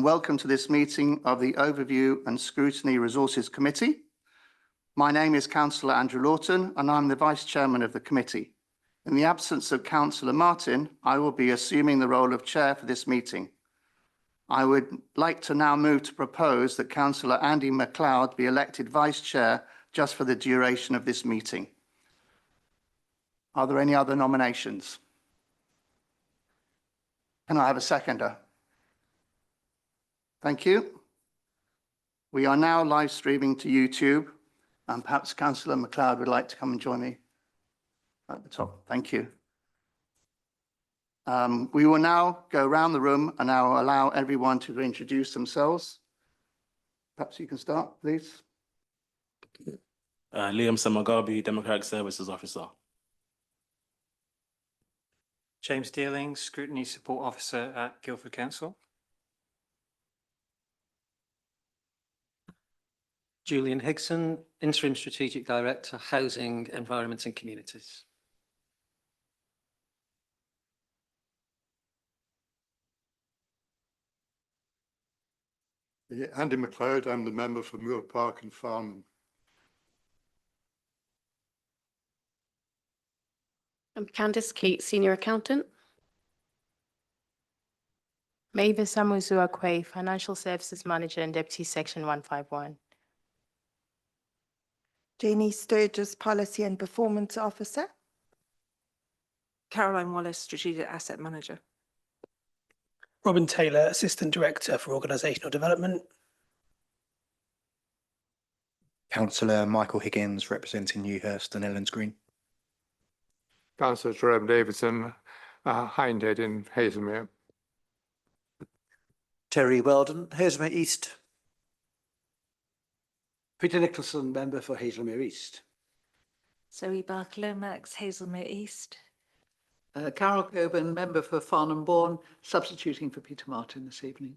and welcome to this meeting of the Overview and Scrutiny Resources Committee. My name is Councillor Andrew Lawton and I'm the Vice Chairman of the committee. In the absence of Councillor Martin, I will be assuming the role of Chair for this meeting. I would like to now move to propose that Councillor Andy MacLeod be elected Vice Chair just for the duration of this meeting. Are there any other nominations? Can I have a seconder? Thank you. We are now live streaming to YouTube, and perhaps Councillor MacLeod would like to come and join me at the top. Thank you. We will now go around the room and I will allow everyone to introduce themselves. Perhaps you can start, please. Liam Samagabi, Democratic Services Officer. James Dealing, Scrutiny Support Officer at Guildford Council. Julian Higson, Interim Strategic Director, Housing, Environment and Communities. Yeah, Andy MacLeod, I'm the member for Moor Park and Farnham. I'm Candice Keat, Senior Accountant. Mavis Amuzuakwe, Financial Services Manager and Deputy Section 151. Jenny Sturgis, Policy and Performance Officer. Caroline Wallace, Strategic Asset Manager. Robin Taylor, Assistant Director for Organisational Development. Councillor Michael Higgins, representing Newhurst and Ellens Green. Councillor Jerome Davidson, Hindhead in Hazelmere. Terry Weldon, Hazelmere East. Peter Nicholson, member for Hazelmere East. Zoe Bark-Lomax, Hazelmere East. Carol Coburn, member for Farnham Bourne, substituting for Peter Martin this evening.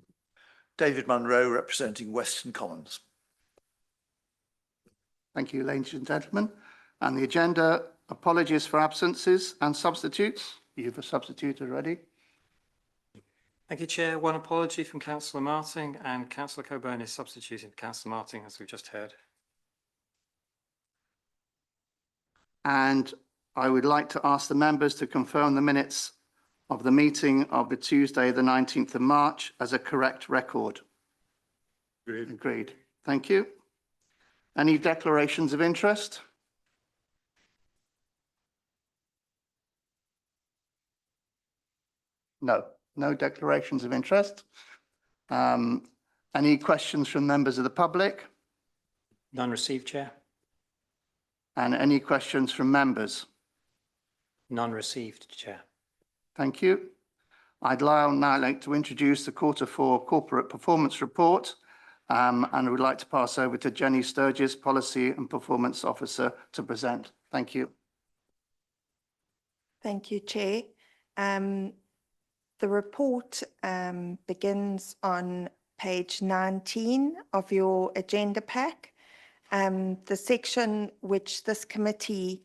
David Munro, representing Western Commons. Thank you, ladies and gentlemen. And the agenda, apologies for absences and substitutes. You've substituted already. Thank you, Chair. One apology from Councillor Martin, and Councillor Coburn is substituting for Councillor Martin, as we've just heard. And I would like to ask the members to confirm the minutes of the meeting of the Tuesday, the 19th of March, as a correct record. Agreed. Agreed. Thank you. Any declarations of interest? No. No declarations of interest. Any questions from members of the public? None received, Chair. And any questions from members? None received, Chair. Thank you. I'd now like to introduce the Q4 Corporate Performance Report, and I would like to pass over to Jenny Sturgis, Policy and Performance Officer, to present. Thank you. Thank you, Chair. The report begins on page 19 of your agenda pack. The section which this committee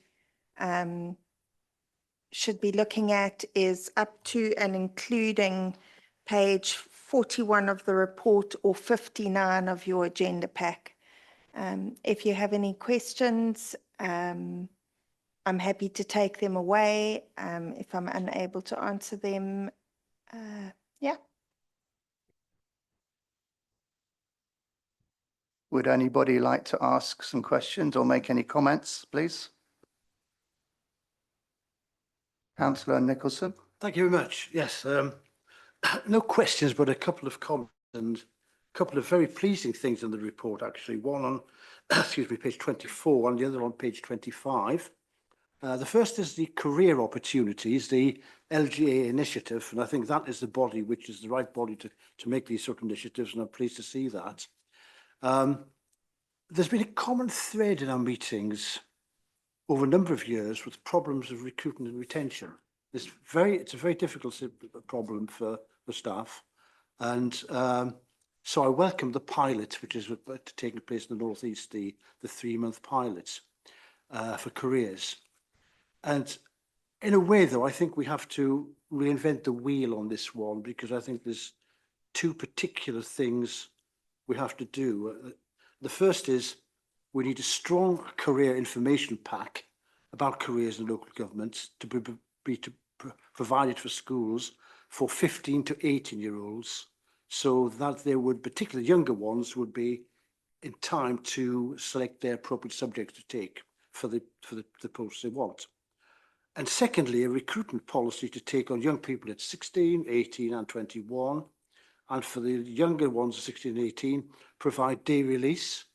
should be looking at is up to and including page 41 of the report or 59 of your agenda pack. If you have any questions, I'm happy to take them away. If I'm unable to answer them, yeah. Would anybody like to ask some questions or make any comments, please? Councillor Nicholson. Thank you very much. Yes, no questions, but a couple of comments and a couple of very pleasing things in the report, actually. One on, excuse me, page 24 and the other on page 25. The first is the career opportunities, the LGA initiative, and I think that is the body which is the right body to make these sort of initiatives, and I'm pleased to see that. There's been a common thread in our meetings over a number of years with problems of recruitment and retention. It's a very difficult problem for staff, and so I welcome the pilot, which is taking place in the North East, the 3-month pilots for careers. And in a way, though, I think we have to reinvent the wheel on this one, because I think there's two particular things we have to do. The first is we need a strong career information pack about careers in local government to be provided for schools for 15 to 18-year-olds, so that they would, particularly younger ones, would be in time to select their appropriate subjects to take for the posts they want. And secondly, a recruitment policy to take on young people at 16, 18 and 21. And for the younger ones, 16 and 18, provide day release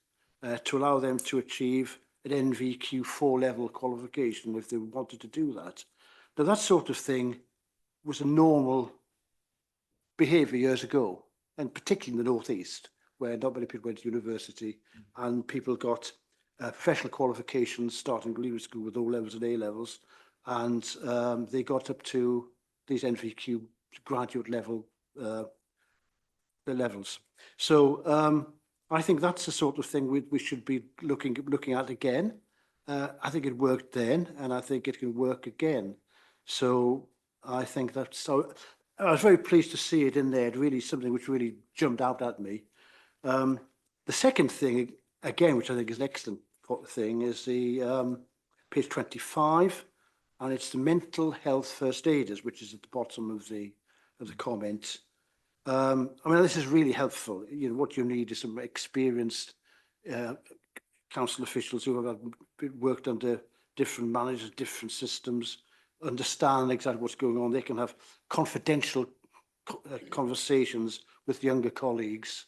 to allow them to achieve an NVQ4 level qualification if they wanted to do that. Now, that sort of thing was a normal behaviour years ago, and particularly in the North East, where not many people went to university and people got professional qualifications starting leaving school with O levels and A levels, and they got up to these NVQ graduate level levels. So I think that's the sort of thing we should be looking at again. I think it worked then, and I think it can work again. So I think that's so. I was very pleased to see it in there. It really something which really jumped out at me. The second thing, again, which I think is an excellent thing, is the page 25, and it's the mental health first aiders, which is at the bottom of the comment. I mean, this is really helpful. You know, what you need is some experienced council officials who have worked under different managers, different systems, understand exactly what's going on. They can have confidential conversations with younger colleagues,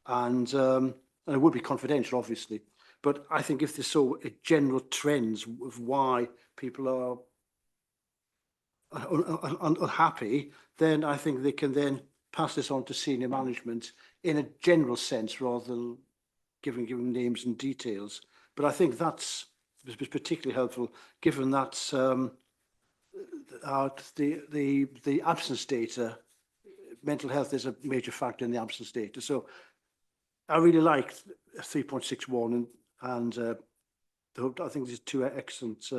and it would be confidential, obviously. But I think if they saw general trends of why people are unhappy, then I think they can then pass this on to senior management in a general sense rather than giving names and details. But I think that's particularly helpful, given that the absence data, mental health is a major factor in the absence data. So I really liked 3.61 and I think there's two excellent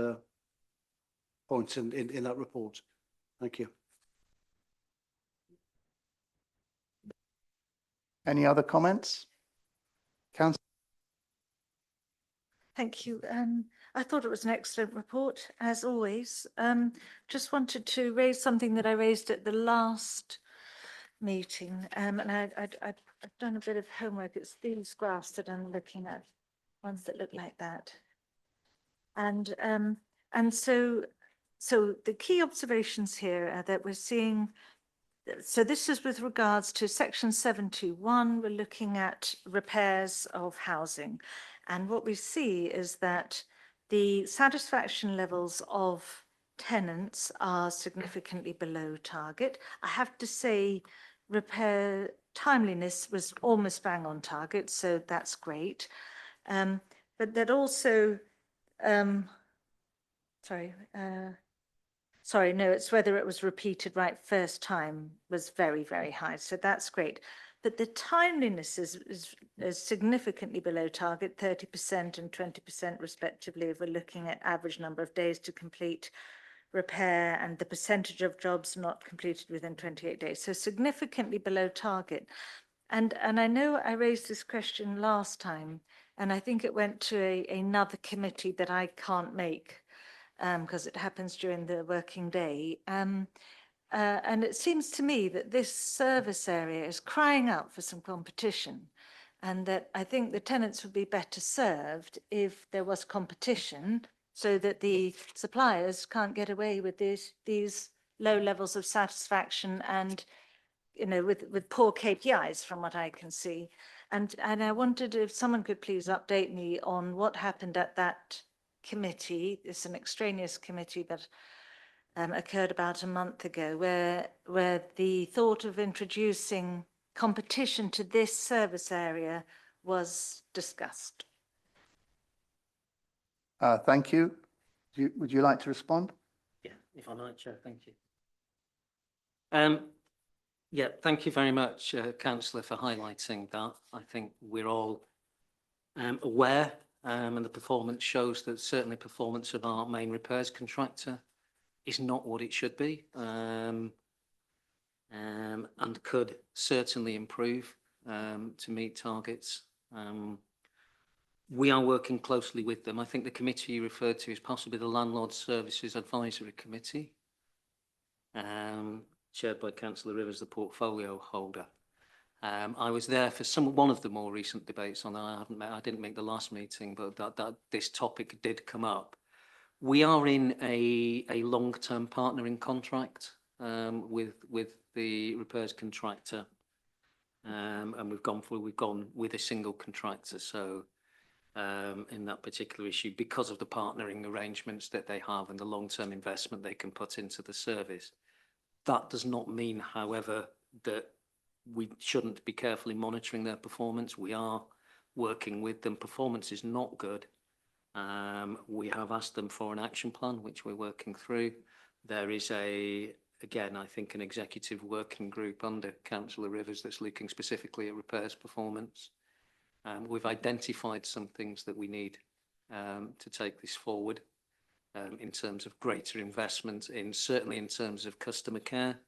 points in that report. Thank you. Any other comments? Councillor? Thank you. I thought it was an excellent report, as always. Just wanted to raise something that I raised at the last meeting, and I've done a bit of homework. It's these graphs that I'm looking at, ones that look like that. And so the key observations here are that we're seeing. So this is with regards to section 721. We're looking at repairs of housing, and what we see is that the satisfaction levels of tenants are significantly below target. I have to say repair timeliness was almost bang on target, so that's great. But that also, sorry, no, it's whether it was repeated right first time was very, very high. So that's great. But the timeliness is significantly below target, 30% and 20% respectively, if we're looking at average number of days to complete repair and the percentage of jobs not completed within 28 days. So significantly below target. And I know I raised this question last time, and I think it went to another committee that I can't make, because it happens during the working day. And it seems to me that this service area is crying out for some competition, and that I think the tenants would be better served if there was competition, so that the suppliers can't get away with these low levels of satisfaction and, you know, with poor KPIs from what I can see. And I wondered if someone could please update me on what happened at that committee. It's an extraneous committee that occurred about a month ago, where the thought of introducing competition to this service area was discussed. Thank you. Would you like to respond? Yeah, if I might, Chair, thank you. Yeah, thank you very much, Councillor, for highlighting that. I think we're all aware, and the performance shows that certainly performance of our main repairs contractor is not what it should be. and could certainly improve to meet targets. We are working closely with them. I think the committee you referred to is possibly the Landlord Services Advisory Committee, chaired by Councillor Rivers, the portfolio holder. I was there for one of the more recent debates on that. I didn't make the last meeting, but this topic did come up. We are in a long-term partnering contract with the repairs contractor, and we've gone with a single contractor. So in that particular issue, because of the partnering arrangements that they have and the long-term investment they can put into the service. That does not mean, however, that we shouldn't be carefully monitoring their performance. We are working with them. Performance is not good. We have asked them for an action plan, which we're working through. There is again, I think an executive working group under Councillor Rivers that's looking specifically at repairs performance. We've identified some things that we need to take this forward in terms of greater investment certainly in terms of customer care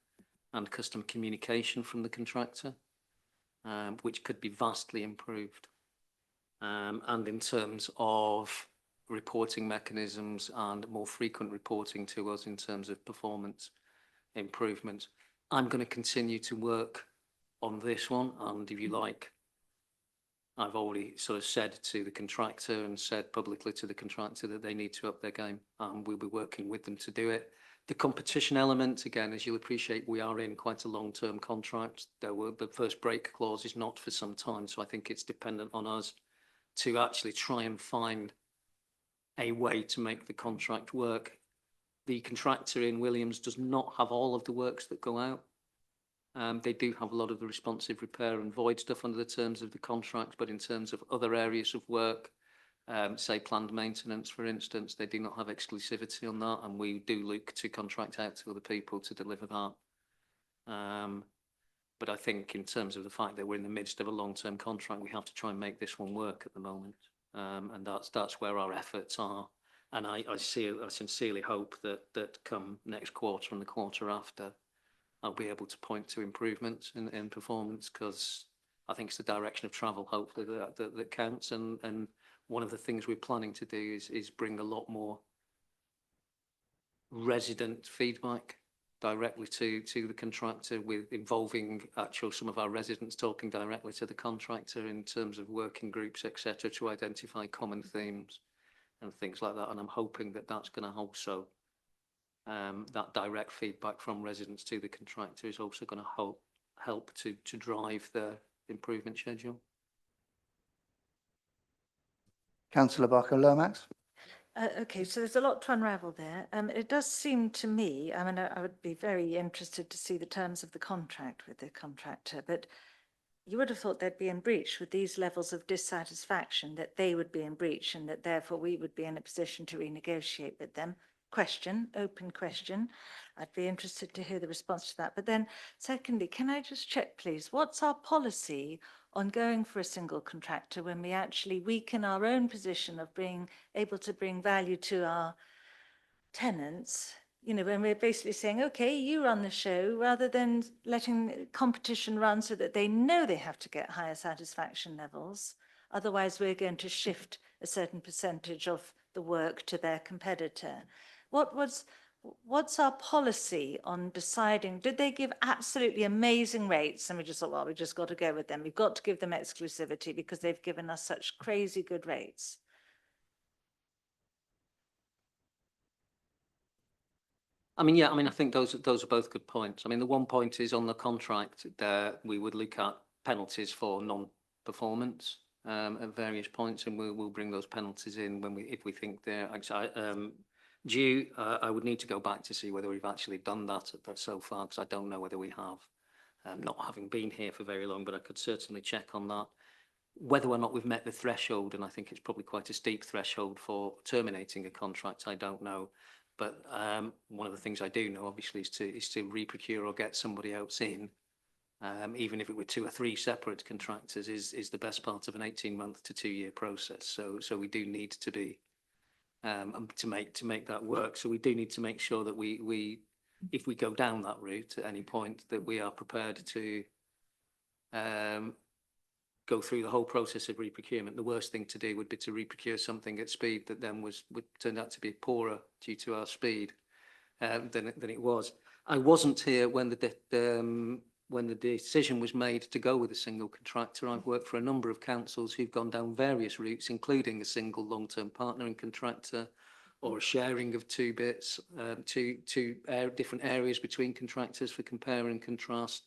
and customer communication from the contractor, which could be vastly improved. And in terms of reporting mechanisms and more frequent reporting to us in terms of performance improvements. I'm going to continue to work on this one, and if you like, I've already sort of said to the contractor and said publicly to the contractor that they need to up their game, and we'll be working with them to do it. The competition element, again, as you'll appreciate, we are in quite a long-term contract. The first break clause is not for some time, so I think it's dependent on us to actually try and find a way to make the contract work. The contractor in Williams does not have all of the works that go out. They do have a lot of the responsive repair and void stuff under the terms of the contract, but in terms of other areas of work, say planned maintenance, for instance, they do not have exclusivity on that, and we do look to contract out to other people to deliver that. But I think in terms of the fact that we're in the midst of a long-term contract, we have to try and make this one work at the moment. And that's where our efforts are. And I sincerely hope that come next quarter and the quarter after, I'll be able to point to improvements in performance, because I think it's the direction of travel, hopefully, that counts. And one of the things we're planning to do is bring a lot more resident feedback directly to the contractor, with involving some of our residents talking directly to the contractor in terms of working groups, etc., to identify common themes and things like that. And I'm hoping that that's going to also, that direct feedback from residents to the contractor is also going to help to drive the improvement schedule. Councillor Barker-Lomax. Okay, so there's a lot to unravel there. It does seem to me, I mean, I would be very interested to see the terms of the contract with the contractor, but you would have thought they'd be in breach with these levels of dissatisfaction, that they would be in breach and that therefore we would be in a position to renegotiate with them. Open question. I'd be interested to hear the response to that. But then secondly, can I just check, please, what's our policy on going for a single contractor when we actually weaken our own position of being able to bring value to our tenants? You know, when we're basically saying, okay, you run the show, rather than letting competition run so that they know they have to get higher satisfaction levels. Otherwise, we're going to shift a certain percentage of the work to their competitor. What's our policy on deciding? Did they give absolutely amazing rates and we just thought, well, we just got to go with them. We've got to give them exclusivity because they've given us such crazy good rates. I mean, yeah, I mean, I think those are both good points. I mean, the one point is on the contract that we would look at penalties for non-performance at various points, and we'll bring those penalties in if we think they're due. I would need to go back to see whether we've actually done that so far, because I don't know whether we have, not having been here for very long, but I could certainly check on that. Whether or not we've met the threshold, and I think it's probably quite a steep threshold for terminating a contract, I don't know. But one of the things I do know, obviously, is to re-procure or get somebody else in, even if it were 2 or 3 separate contractors, is the best part of an 18-month to 2-year process. So we do need to be to make that work. So we do need to make sure that we if we go down that route at any point, that we are prepared to go through the whole process of re-procurement. The worst thing to do would be to re-procure something at speed that then would turn out to be poorer due to our speed than it was. I wasn't here when the decision was made to go with a single contractor. I've worked for a number of councils who've gone down various routes, including a single long-term partnering contractor or a sharing of two bits, two different areas between contractors for compare and contrast.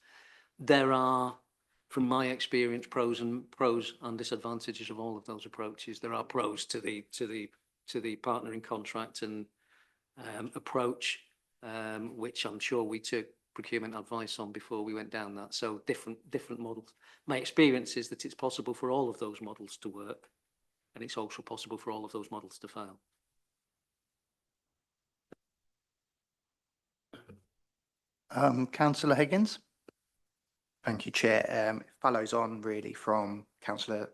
There are, from my experience, pros and disadvantages of all of those approaches. There are pros to the partnering contract and approach, which I'm sure we took procurement advice on before we went down that. So different models. My experience is that it's possible for all of those models to work, and it's also possible for all of those models to fail. Councillor Higgins. Thank you, Chair. It follows on really from Councillor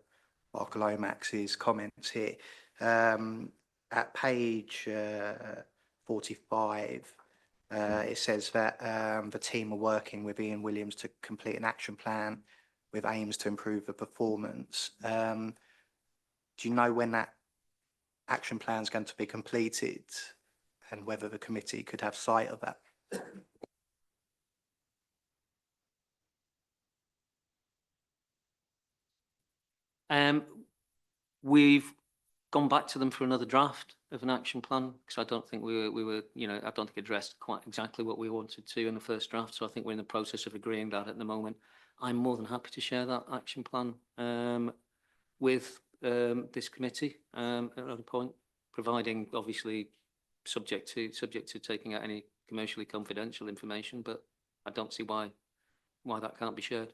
Barcolomax's comments here. At page 45, it says that the team are working with Ian Williams to complete an action plan with aims to improve the performance. Do you know when that action plan is going to be completed and whether the committee could have sight of that? We've gone back to them for another draft of an action plan because I don't think we were, I don't think addressed quite exactly what we wanted to in the first draft. So I think we're in the process of agreeing that at the moment. I'm more than happy to share that action plan with this committee at another point, providing obviously subject to taking out any commercially confidential information. But I don't see why that can't be shared.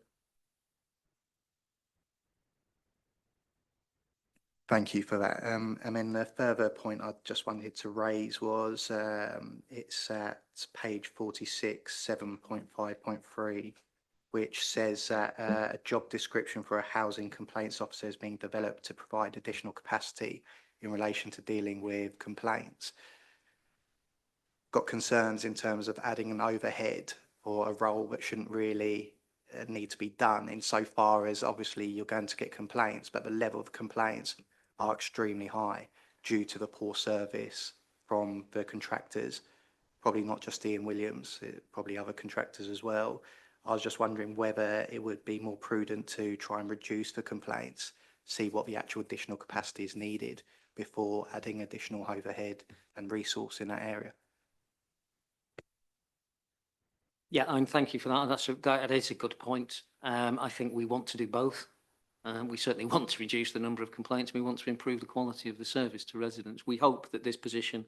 Thank you for that. And then the further point I just wanted to raise was it's at page 46, 7.5.3, which says that a job description for a housing complaints officer is being developed to provide additional capacity in relation to dealing with complaints. Got concerns in terms of adding an overhead or a role that shouldn't really need to be done insofar as obviously you're going to get complaints, but the level of complaints are extremely high due to the poor service from the contractors, probably not just Ian Williams, probably other contractors as well. I was just wondering whether it would be more prudent to try and reduce the complaints, see what the actual additional capacity is needed before adding additional overhead and resource in that area. Yeah, and thank you for that. That is a good point. I think we want to do both. We certainly want to reduce the number of complaints. We want to improve the quality of the service to residents. We hope that this position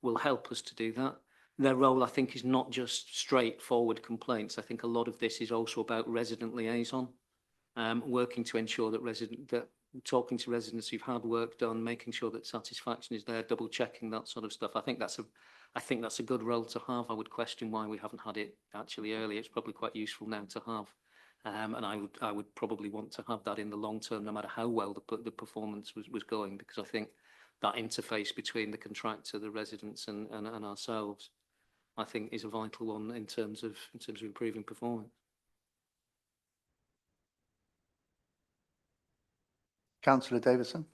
will help us to do that. Their role, I think, is not just straightforward complaints. I think a lot of this is also about resident liaison, working to ensure that talking to residents who've had work done, making sure that satisfaction is there, double checking that sort of stuff. I think that's a good role to have. I would question why we haven't had it actually earlier. It's probably quite useful now to have. And I would probably want to have that in the long term, no matter how well the performance was going, because I think that interface between the contractor, the residents, and ourselves, I think, is a vital one in terms of improving performance. Councillor Davison.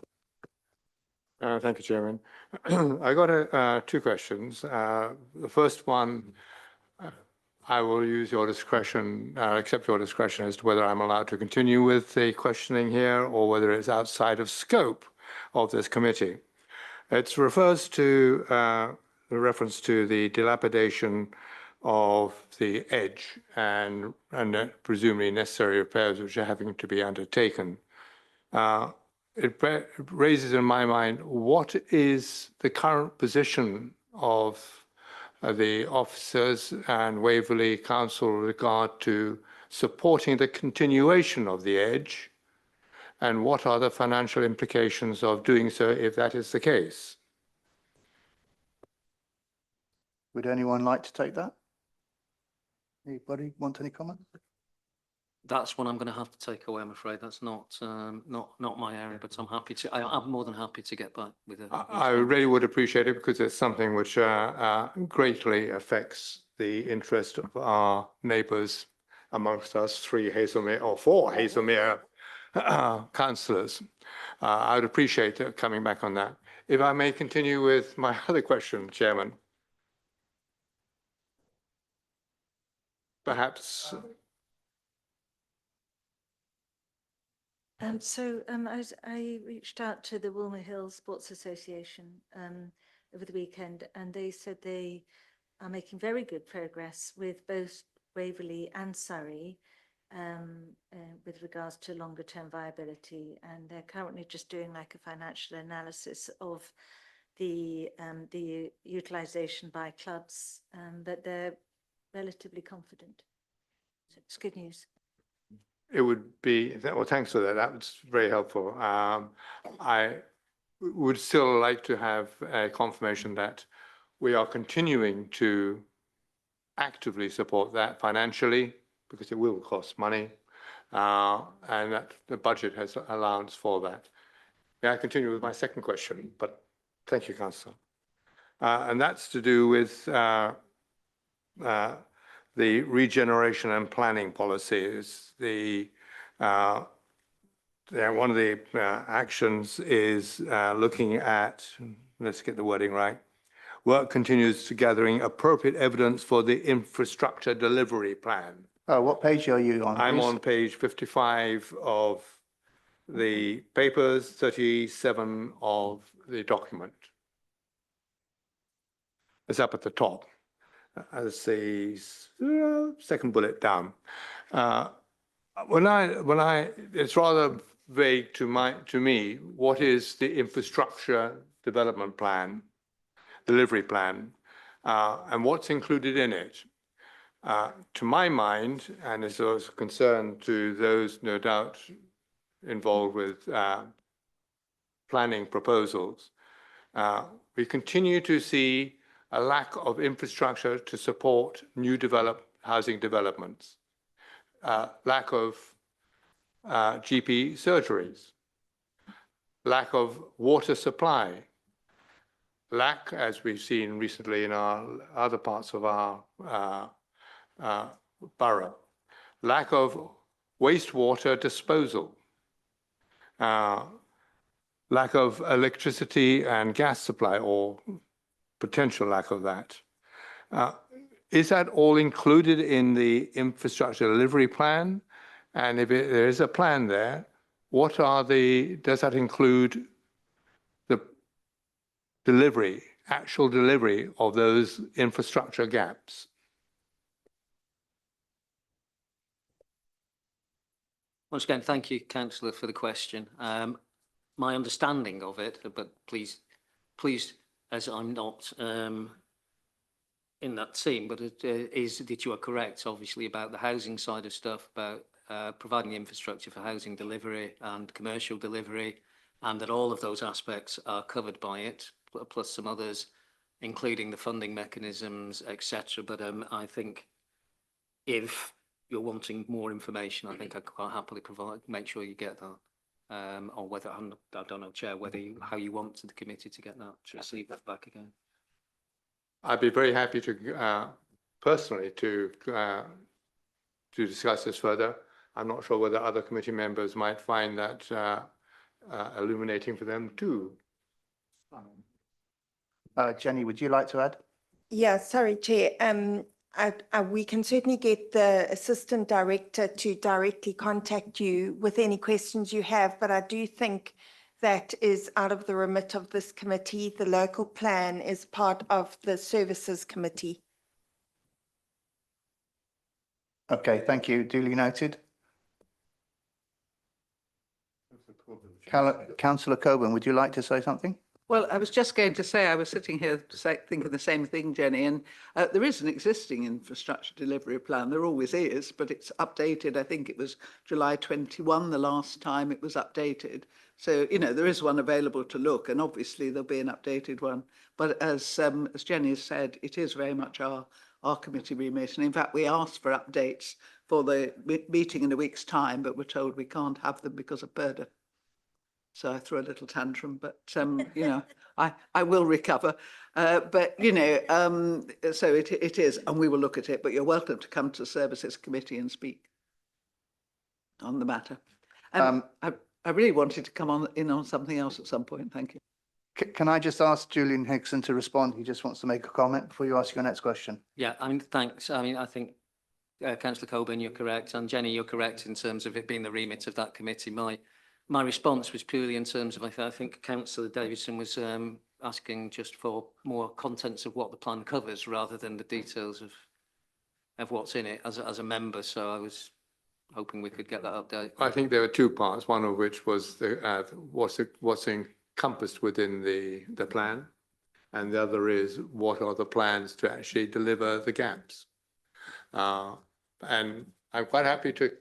Thank you, Chairman. I got two questions. The first one, I will use your discretion, accept your discretion as to whether I'm allowed to continue with the questioning here or whether it's outside of scope of this committee. It refers to the reference to the dilapidation of the edge and presumably necessary repairs which are having to be undertaken. It raises in my mind, what is the current position of the officers and Waverley Council with regard to supporting the continuation of the edge, and what are the financial implications of doing so if that is the case? Would anyone like to take that? Anybody want any comment? That's one I'm going to have to take away. I'm afraid that's not my area, but I'm happy to. I'm more than happy to get back with it. I really would appreciate it because it's something which greatly affects the interest of our neighbours amongst us four Hazelmere councillors. I would appreciate coming back on that. If I may continue with my other question, Chairman. Perhaps. I reached out to the Wilmer Hill Sports Association over the weekend, and they said they are making very good progress with both Waverley and Surrey with regards to longer term viability, and they're currently just doing like a financial analysis of the utilisation by clubs, but they're relatively confident. So it's good news. It would be, well, thanks for that. That was very helpful. I would still like to have a confirmation that we are continuing to actively support that financially, because it will cost money, and that the budget has allowance for that. May I continue with my second question? But thank you, Councillor. And that's to do with the regeneration and planning policies. One of the actions is looking at, let's get the wording right, work continues to gathering appropriate evidence for the infrastructure delivery plan. What page are you on? I'm please? on page 55 of the papers, 37 of the document. It's up at the top. As the second bullet down. It's rather vague to me. What is the infrastructure development plan, delivery plan, and what's included in it? To my mind, and as a concern to those no doubt involved with planning proposals, we continue to see a lack of infrastructure to support new housing developments, lack of GP surgeries, lack of water supply, lack, as we've seen recently in our other parts of our borough, lack of wastewater disposal, lack of electricity and gas supply, or potential lack of that. Is that all included in the infrastructure delivery plan? And if there is a plan there, does that include the actual delivery of those infrastructure gaps? Once again, thank you, Councillor, for the question. My understanding of it, but please, as I'm not in that team, but it is that you are correct, obviously, about the housing side of stuff, about providing infrastructure for housing delivery and commercial delivery, and that all of those aspects are covered by it, plus some others, including the funding mechanisms, etc. But I think if you're wanting more information, I think I quite happily make sure you get that. Or whether, I don't know, Chair, how you want the committee to get that, to receive that back again. I'd be very happy to, personally, to discuss this further. I'm not sure whether other committee members might find that illuminating for them too. Jenny, would you like to add? Yeah, sorry, Chair. We can certainly get the Assistant Director to directly contact you with any questions you have, but I do think that is out of the remit of this committee. The local plan is part of the Services Committee. Okay, thank you. Duly noted. Councillor Coburn, would you like to say something? Well, I was just going to say, I was sitting here thinking the same thing, Jenny, and there is an existing infrastructure delivery plan. There always is, but it's updated. I think it was July 21 the last time it was updated. So, you know, there is one available to look, and obviously there'll be an updated one. But as Jenny has said, it is very much our committee remit. And in fact, we asked for updates for the meeting in a week's time, but we're told we can't have them because of burden. So I threw a little tantrum, but, you know, I will recover. But, you know, so it is, and we will look at it, but you're welcome to come to Services Committee and speak on the matter. I really wanted to come in on something else at some point. Thank you. Can I just ask Julian Hickson to respond? He just wants to make a comment before you ask your next question. Yeah, I mean, thanks. I mean, I think Councillor Coburn, you're correct, and Jenny, you're correct in terms of it being the remit of that committee. My response was purely in terms of, I think Councillor Davidson was asking just for more contents of what the plan covers rather than the details of what's in it as a member. So I was hoping we could get that update. I think there were two parts, one of which was the what's encompassed within the plan, and the other is what are the plans to actually deliver the gaps. And I'm quite happy to.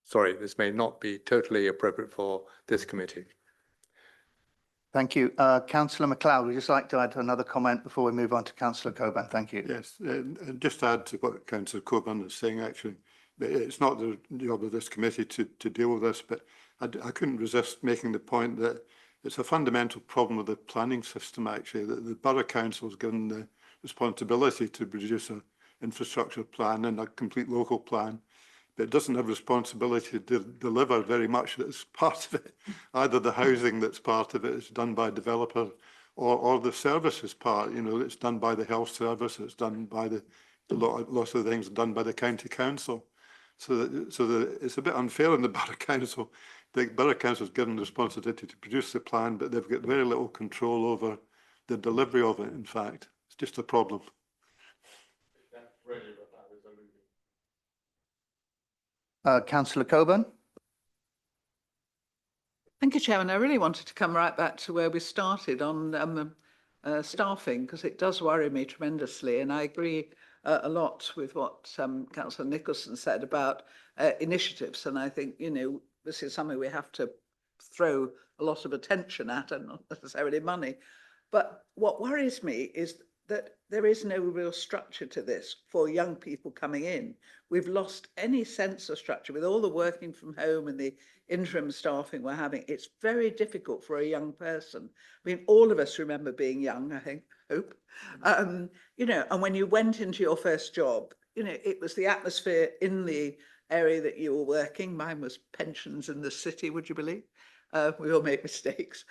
Sorry, this may not be totally appropriate for this committee. Thank you. Councillor MacLeod, would you just like to add another comment before we move on to Councillor Coburn? Thank you. Yes, just to add to what Councillor Coburn is saying, actually, it's not the job of this committee to deal with this, but I couldn't resist making the point that it's a fundamental problem with the planning system, actually, that the Borough Council is given the responsibility to produce an infrastructure plan and a complete local plan, but it doesn't have responsibility to deliver very much that's part of it. Either the housing that's part of it is done by a developer, or the services part, you know, it's done by the health service, it's done by lots of things done by the county council. So it's a bit unfair in the Borough Council. The Borough Council is given the responsibility to produce the plan, but they've got very little control over the delivery of it, in fact. It's just a problem. Councillor Coburn. Thank you, Chairman. I really wanted to come right back to where we started on staffing, because it does worry me tremendously. And I agree a lot with what Councillor Nicholson said about initiatives. And I think, you know, this is something we have to throw a lot of attention at and not necessarily money. But what worries me is that there is no real structure to this for young people coming in. We've lost any sense of structure with all the working from home and the interim staffing we're having. It's very difficult for a young person. I mean, all of us remember being young, I think, hope. You know, and when you went into your first job, you know, it was the atmosphere in the area that you were working. Mine was pensions in the city, would you believe? We all make mistakes.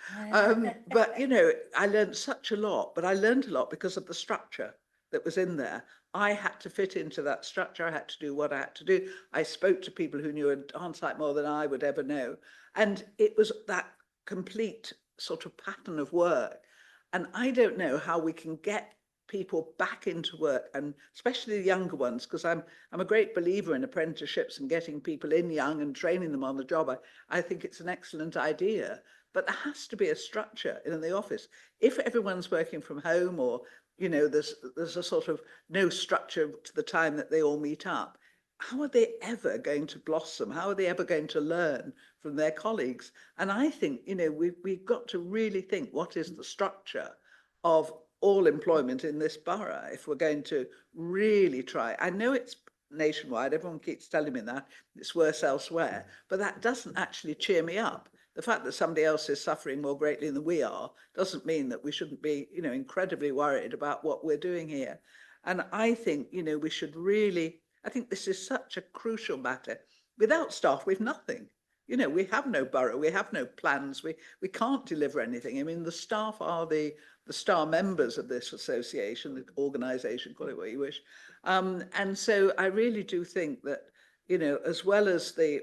But, you know, I learned such a lot, but I learned a lot because of the structure that was in there. I had to fit into that structure. I had to do what I had to do. I spoke to people who knew a darn sight more than I would ever know. And it was that complete sort of pattern of work. And I don't know how we can get people back into work, and especially the younger ones, because I'm a great believer in apprenticeships and getting people in young and training them on the job. I think it's an excellent idea, but there has to be a structure in the office. If everyone's working from home, or you know, there's a sort of no structure to the time that they all meet up, how are they ever going to blossom? How are they ever going to learn from their colleagues? And I think, you know, we've got to really think, what is the structure of all employment in this borough if we're going to really try. I know it's nationwide, everyone keeps telling me that, it's worse elsewhere, but that doesn't actually cheer me up. The fact that somebody else is suffering more greatly than we are doesn't mean that we shouldn't be, you know, incredibly worried about what we're doing here. And I think, you know, we should really, I think this is such a crucial matter. Without staff, we've nothing. You know, we have no borough, we have no plans, we can't deliver anything. I mean, the staff are the star members of this association, the organisation, call it what you wish. And so I really do think that, you know, as well as the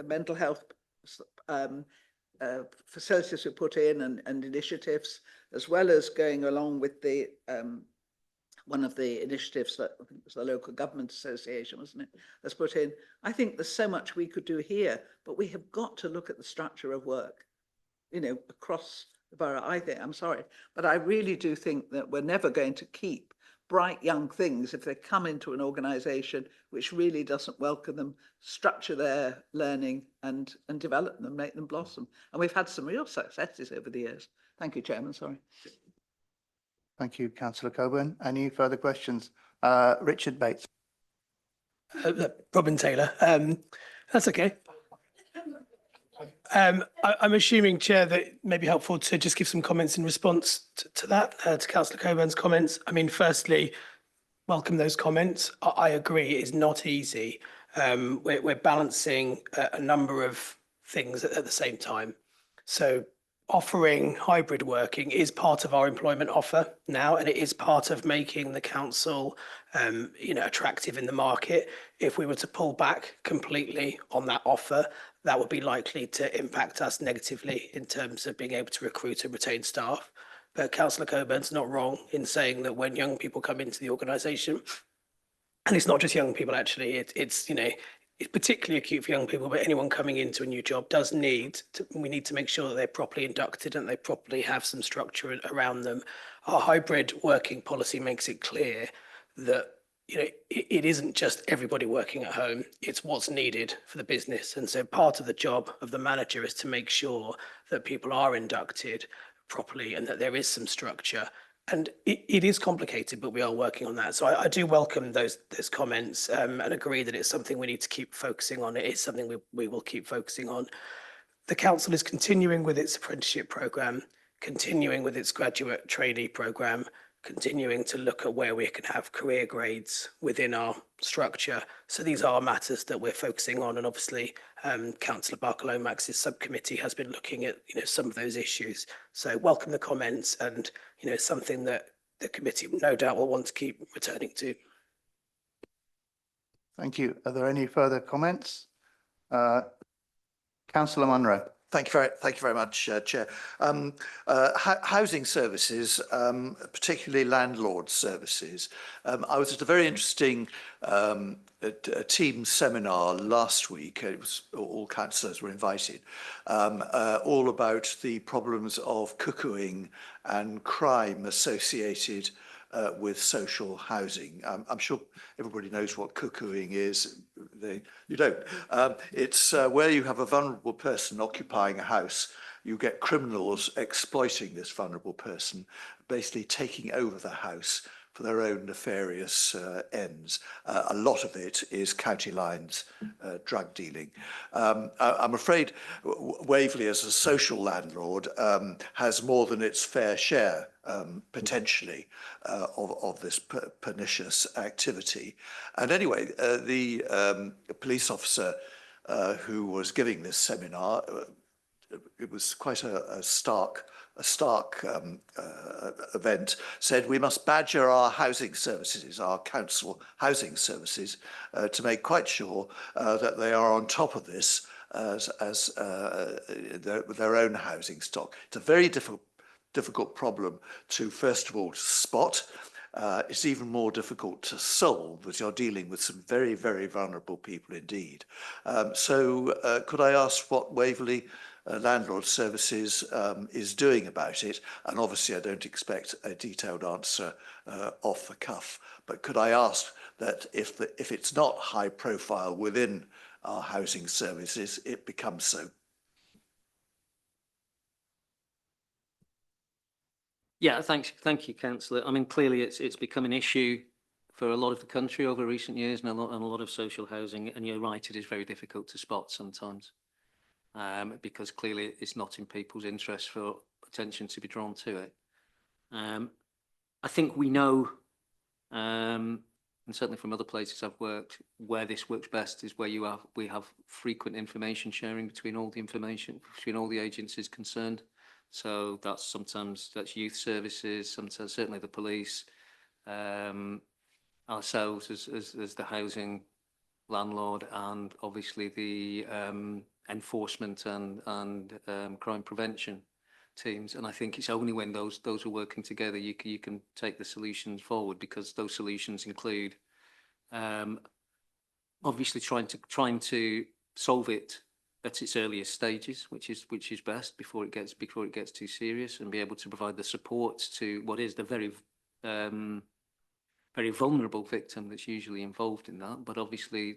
mental health facilities we put in and initiatives, as well as going along with the one of the initiatives that I think was the local government association, wasn't it, that's put in. I think there's so much we could do here, but we have got to look at the structure of work, you know, across the borough. I think, I'm sorry, but I really do think that we're never going to keep bright young things if they come into an organisation which really doesn't welcome them, structure their learning and develop them, make them blossom. And we've had some real successes over the years. Thank you, Chairman, sorry. Thank you, Councillor Coburn. Any further questions? Richard Bates. Robin Taylor. That's okay. I'm assuming, Chair, that it may be helpful to just give some comments in response to that, to Councillor Coburn's comments. I mean, firstly, welcome those comments. I agree, it is not easy. We're balancing a number of things at the same time. So offering hybrid working is part of our employment offer now, and it is part of making the council attractive in the market. If we were to pull back completely on that offer, that would be likely to impact us negatively in terms of being able to recruit and retain staff. But Councillor Coburn's not wrong in saying that when young people come into the organisation, and it's not just young people actually, it's particularly acute for young people, but anyone coming into a new job we need to make sure that they're properly inducted and they properly have some structure around them. Our hybrid working policy makes it clear that it isn't just everybody working at home, it's what's needed for the business. And so part of the job of the manager is to make sure that people are inducted properly and that there is some structure. And it is complicated, but we are working on that. So I do welcome those comments and agree that it's something we need to keep focusing on. It is something we will keep focusing on. The council is continuing with its apprenticeship programme, continuing with its graduate trainee programme, continuing to look at where we can have career grades within our structure. So these are matters that we're focusing on, and obviously Councillor Barker-Lomax's subcommittee has been looking at some of those issues. So welcome the comments, and something that the committee no doubt will want to keep returning to. Thank you. Are there any further comments? Councillor Munro. Thank you very much, Chair. Housing services, particularly landlord services. I was at a very interesting team seminar last week. It was all councillors were invited, all about the problems of cuckooing and crime associated with social housing. I'm sure everybody knows what cuckooing is. You don't. It's where you have a vulnerable person occupying a house. You get criminals exploiting this vulnerable person, basically taking over the house for their own nefarious ends. A lot of it is county lines drug dealing. I'm afraid Waverley, as a social landlord, has more than its fair share, potentially, of this pernicious activity. And anyway, the police officer who was giving this seminar, it was quite a stark event, said we must badger our housing services, our council housing services, to make quite sure that they are on top of this as their own housing stock. It's a very difficult problem to, first of all, to spot. It's even more difficult to solve, as you're dealing with some very, very vulnerable people indeed. So could I ask what Waverley Landlord Services is doing about it? And obviously I don't expect a detailed answer off the cuff, but could I ask that if it's not high profile within our housing services, it becomes so? Yeah, thank you, Councillor. I mean, clearly it's become an issue for a lot of the country over recent years, and a lot of social housing. And you're right, it is very difficult to spot sometimes, because clearly it's not in people's interest for attention to be drawn to it. I think we know, and certainly from other places I've worked, where this works best is where we have frequent information sharing between all the agencies concerned. So that's youth services, sometimes certainly the police, ourselves as the housing landlord, and obviously the enforcement and crime prevention teams. And I think it's only when those are working together you can take the solutions forward, because those solutions include obviously trying to solve it at its earliest stages, which is best before it gets too serious, and be able to provide the support to what is the very very vulnerable victim that's usually involved in that. But obviously,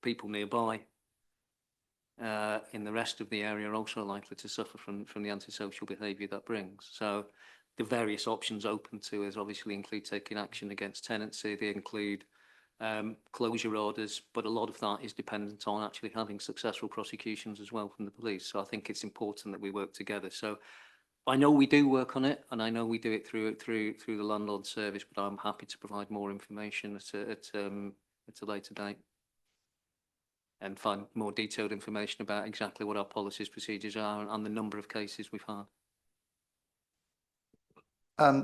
people nearby in the rest of the area are also likely to suffer from the antisocial behaviour that brings. So the various options open to us obviously include taking action against tenancy. They include closure orders, but a lot of that is dependent on actually having successful prosecutions as well from the police. So I think it's important that we work together. So I know we do work on it, and I know we do it through the landlord service, but I'm happy to provide more information at a later date and find more detailed information about exactly what our policies, procedures are, and the number of cases we've had.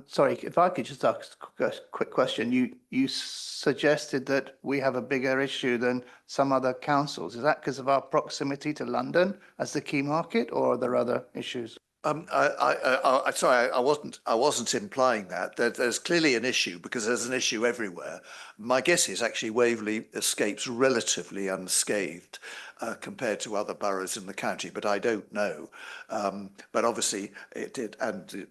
Sorry, if I could just ask a quick question. You suggested that we have a bigger issue than some other councils. Is that because of our proximity to London as the key market, or are there other issues? Sorry, I wasn't implying that. There's clearly an issue because there's an issue everywhere. My guess is actually Waverley escapes relatively unscathed compared to other boroughs in the county, but I don't know. But obviously it did, and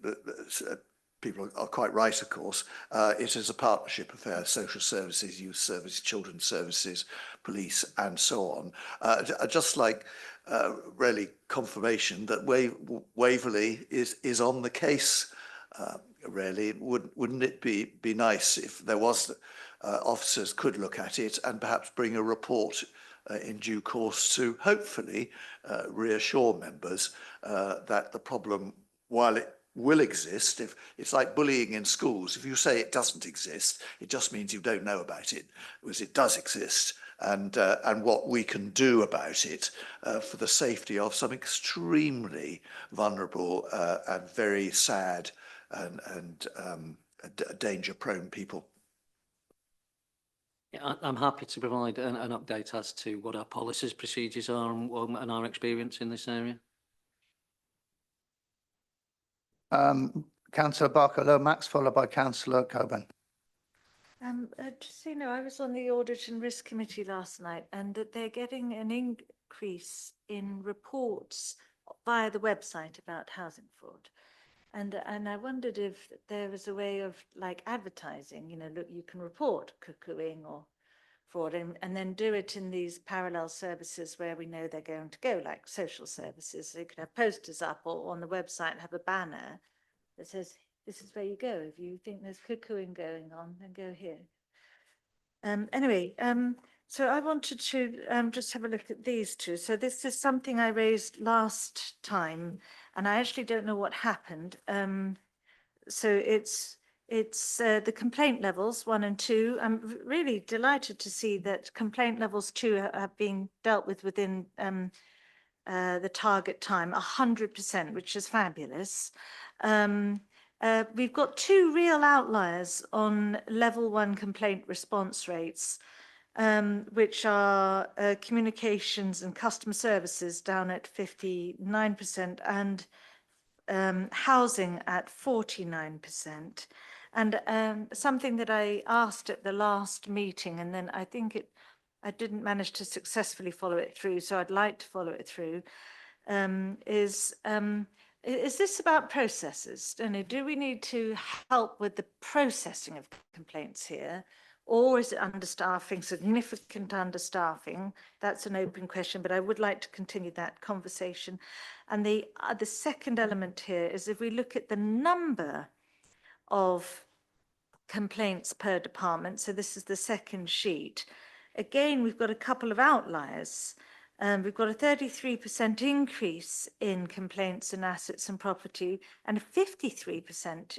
people are quite right, of course. It is a partnership affair: social services, youth services, children's services, police, and so on. Just like really confirmation that Waverley is on the case. Really, wouldn't it be nice if there was officers could look at it and perhaps bring a report in due course to hopefully reassure members that the problem, while it will exist, if it's like bullying in schools, if you say it doesn't exist, it just means you don't know about it, whereas it does exist. And what we can do about it for the safety of some extremely vulnerable and very sad and danger-prone people. Yeah, I'm happy to provide an update as to what our policies, procedures are, and our experience in this area. Councillor Barker-Lomax, followed by Councillor Coburn. Just so you know, I was on the Audit and Risk Committee last night, and that they're getting an increase in reports via the website about housing fraud. And I wondered if there was a way of like advertising, you know, look, you can report cuckooing or fraud and then do it in these parallel services where we know they're going to go, like social services. So you could have posters up or on the website have a banner that says, this is where you go. If you think there's cuckooing going on, then go here. Anyway, so I wanted to just have a look at these two. So this is something I raised last time, and I actually don't know what happened. So it's the complaint levels 1 and 2. I'm really delighted to see that complaint levels 2 have been dealt with within the target time, 100%, which is fabulous. We've got 2 real outliers on level 1 complaint response rates, which are communications and customer services down at 59% and housing at 49%. And something that I asked at the last meeting, and then I think I didn't manage to successfully follow it through, so I'd like to follow it through, is this about processes? Do we need to help with the processing of complaints here? Or is it understaffing, significant understaffing? That's an open question, but I would like to continue that conversation. And the second element here is if we look at the number of complaints per department, so this is the second sheet, again, we've got a couple of outliers. We've got a 33% increase in complaints in assets and property and a 53%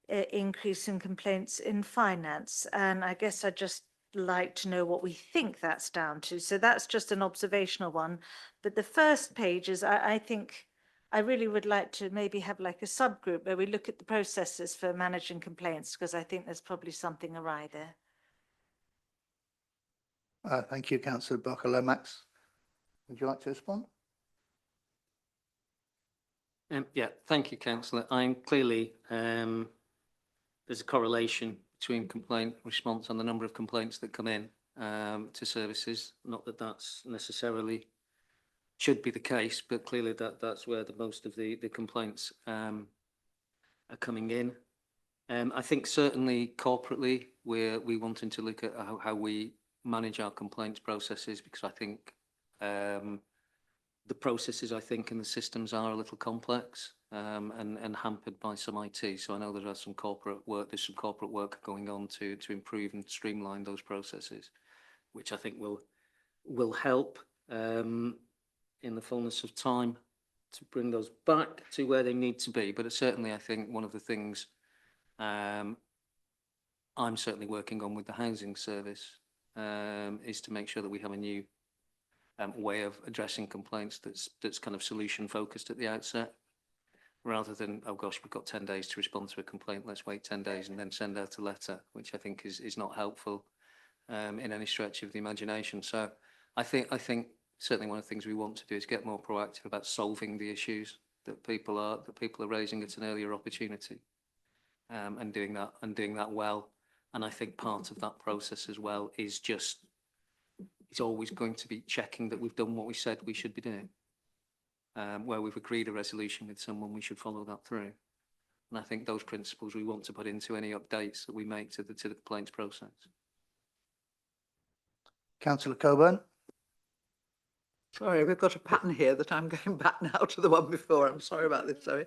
increase in complaints in finance. And I guess I'd just like to know what we think that's down to. So that's just an observational one. But the first page is, I think, I really would like to maybe have like a subgroup where we look at the processes for managing complaints, because I think there's probably something awry there. Thank you, Councillor Barker-Lomax. Would you like to respond? Yeah, thank you, Councillor. I'm clearly, there's a correlation between complaint response and the number of complaints that come in to services. Not that that's necessarily should be the case, but clearly that's where the most of the complaints are coming in. I think certainly corporately we wanting to look at how we manage our complaints processes, because I think the processes, I think, and the systems are a little complex and hampered by some IT. So I know there's some corporate work going on to improve and streamline those processes, which I think will help in the fullness of time to bring those back to where they need to be. But certainly, I think one of the things I'm certainly working on with the housing service is to make sure that we have a new way of addressing complaints that's kind of solution focused at the outset, rather than, oh gosh, we've got 10 days to respond to a complaint, let's wait 10 days and then send out a letter, which I think is not helpful in any stretch of the imagination. So I think certainly one of the things we want to do is get more proactive about solving the issues that people are raising at an earlier opportunity, and doing that well. And I think part of that process as well is it's always going to be checking that we've done what we said we should be doing. Where we've agreed a resolution with someone, we should follow that through. And I think those principles we want to put into any updates that we make to the complaints process. Councillor Coburn. Sorry, we've got a pattern here that I'm going back now to the one before. I'm sorry about this, sorry.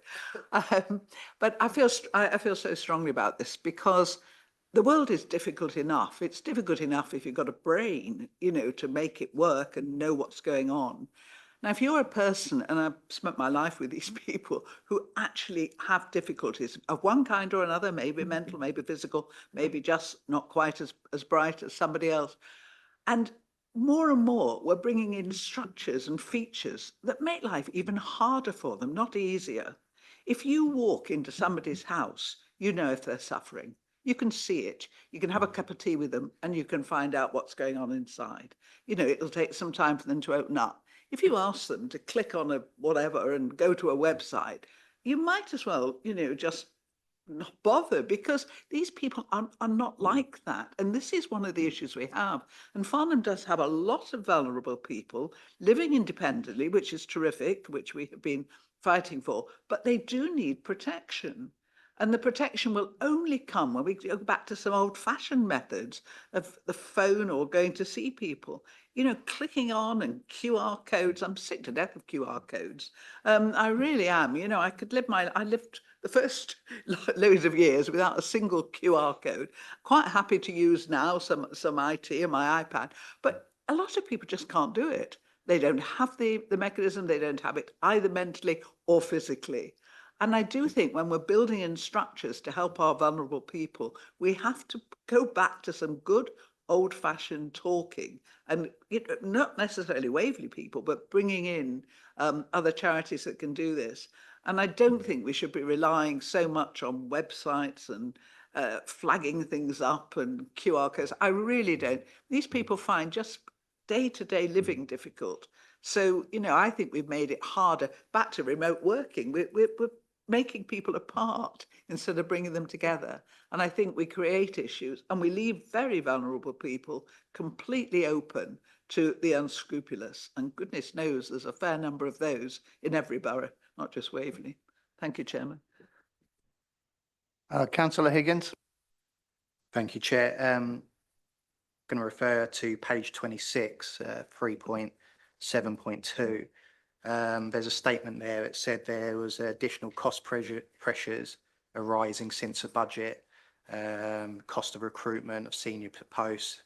But I feel so strongly about this because the world is difficult enough. It's difficult enough if you've got a brain, to make it work and know what's going on. Now, if you're a person, and I've spent my life with these people who actually have difficulties of one kind or another, maybe mental, maybe physical, maybe just not quite as bright as somebody else, and more and more we're bringing in structures and features that make life even harder for them, not easier. If you walk into somebody's house, you know if they're suffering. You can see it. You can have a cup of tea with them and you can find out what's going on inside. It'll take some time for them to open up. If you ask them to click on a whatever and go to a website, you might as well, just not bother, because these people are not like that. And this is one of the issues we have. And Farnham does have a lot of vulnerable people living independently, which is terrific, which we have been fighting for, but they do need protection. And the protection will only come when we go back to some old-fashioned methods of the phone or going to see people. Clicking on and QR codes. I'm sick to death of QR codes. I really am. I lived the first loads of years without a single QR code. Quite happy to use now some IT and my iPad, but a lot of people just can't do it. They don't have the mechanism. They don't have it either mentally or physically. And I do think when we're building in structures to help our vulnerable people, we have to go back to some good old-fashioned talking, and not necessarily Waverley people, but bringing in other charities that can do this. And I don't think we should be relying so much on websites and flagging things up and QR codes. I really don't. These people find just day-to-day living difficult. So, I think we've made it harder. Back to remote working. We're making people apart instead of bringing them together. And I think we create issues and we leave very vulnerable people completely open to the unscrupulous. And goodness knows there's a fair number of those in every borough, not just Waverley. Thank you, Chairman. Councillor Higgins. Thank you, Chair. I'm going to refer to page 26, 3.7.2. There's a statement there. It said there was additional cost pressures arising since the budget, cost of recruitment of senior posts,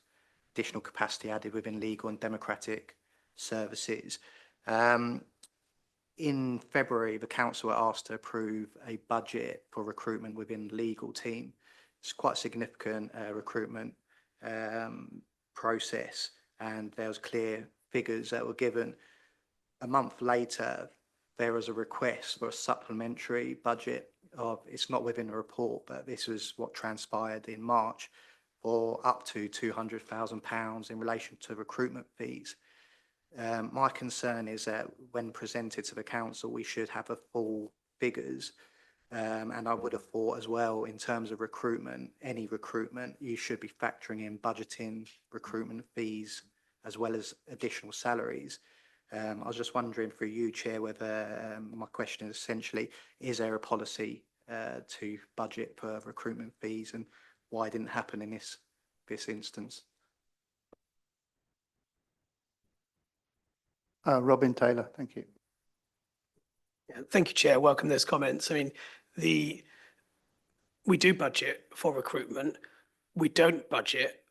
additional capacity added within legal and democratic services. In February, the council were asked to approve a budget for recruitment within the legal team. It's quite a significant recruitment process, and there was clear figures that were given. A month later, there was a request for a supplementary budget of, it's not within the report, but this was what transpired in March, for up to £200,000 in relation to recruitment fees. My concern is that when presented to the council, we should have a full figures. And I would have thought as well, in terms of recruitment, any recruitment, you should be factoring in budgeting recruitment fees as well as additional salaries. I was just wondering for you, Chair, whether my question is essentially, is there a policy to budget for recruitment fees, and why it didn't happen in this instance? Robin Taylor, thank you. Yeah, thank you, Chair. Welcome those comments. I mean, we do budget for recruitment. We don't budget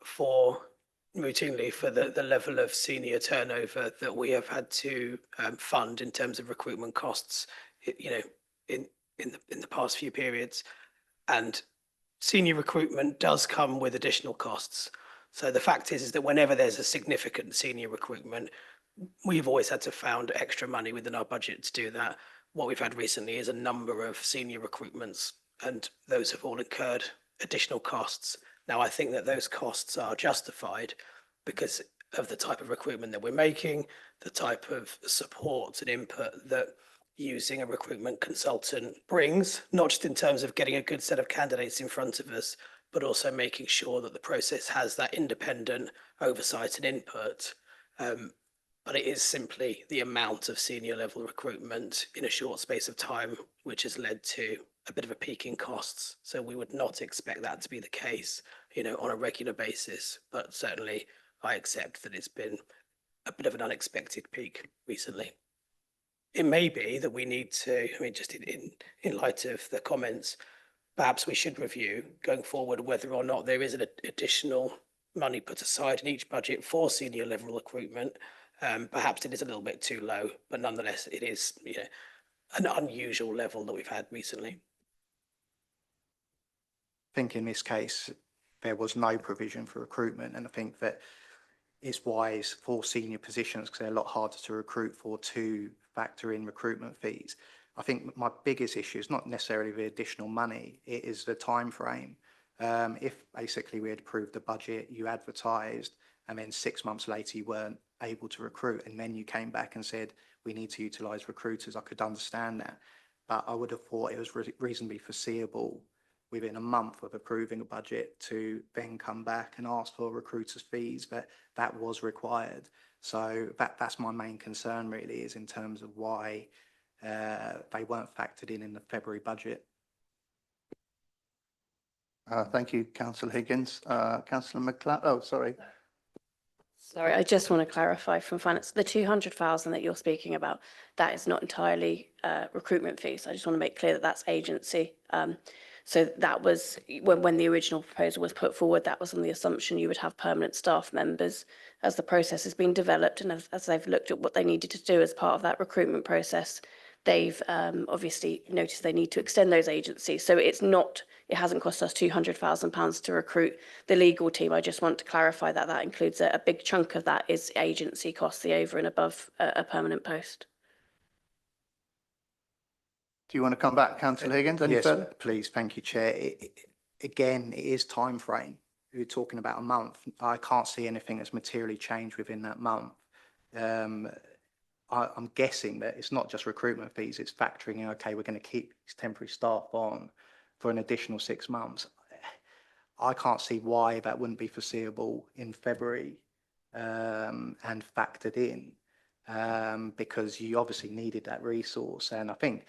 routinely for the level of senior turnover that we have had to fund in terms of recruitment costs, in the past few periods. And senior recruitment does come with additional costs. So the fact is that whenever there's a significant senior recruitment, we've always had to found extra money within our budget to do that. What we've had recently is a number of senior recruitments, and those have all incurred additional costs. Now, I think that those costs are justified because of the type of recruitment that we're making, the type of support and input that using a recruitment consultant brings, not just in terms of getting a good set of candidates in front of us, but also making sure that the process has that independent oversight and input. But it is simply the amount of senior level recruitment in a short space of time, which has led to a bit of a peak in costs. So we would not expect that to be the case, on a regular basis. But certainly I accept that it's been a bit of an unexpected peak recently. It may be that we need to, just in light of the comments, perhaps we should review going forward whether or not there is an additional money put aside in each budget for senior level recruitment. Perhaps it is a little bit too low, but nonetheless, it is an unusual level that we've had recently. I think in this case, there was no provision for recruitment, and I think that it's wise for senior positions because they're a lot harder to recruit for to factor in recruitment fees. I think my biggest issue is not necessarily the additional money, it is the time frame. If basically we had approved the budget, you advertised, and then 6 months later you weren't able to recruit, and then you came back and said, we need to utilise recruiters, I could understand that. But I would have thought it was reasonably foreseeable within a month of approving a budget to then come back and ask for recruiters' fees, but that was required. So that's my main concern really, is in terms of why they weren't factored in the February budget. Thank you, Councillor Higgins. Councillor McLeod. Oh, sorry. Sorry, I just want to clarify from finance, the 200,000 that you're speaking about, that is not entirely recruitment fees. I just want to make clear that that's agency. So that was, when the original proposal was put forward, that was on the assumption you would have permanent staff members. As the process has been developed and as they've looked at what they needed to do as part of that recruitment process, they've obviously noticed they need to extend those agencies. So it hasn't cost us £200,000 to recruit the legal team. I just want to clarify that that includes a big chunk of that is agency costs, the over and above a permanent post. Do you want to come back, Councillor Higgins? Any Yes, further? please. Thank you, Chair. Again, it is time frame. We're talking about a month. I can't see anything that's materially changed within that month. I'm guessing that it's not just recruitment fees, it's factoring in, okay, we're going to keep these temporary staff on for an additional 6 months. I can't see why that wouldn't be foreseeable in February and factored in because you obviously needed that resource. And I think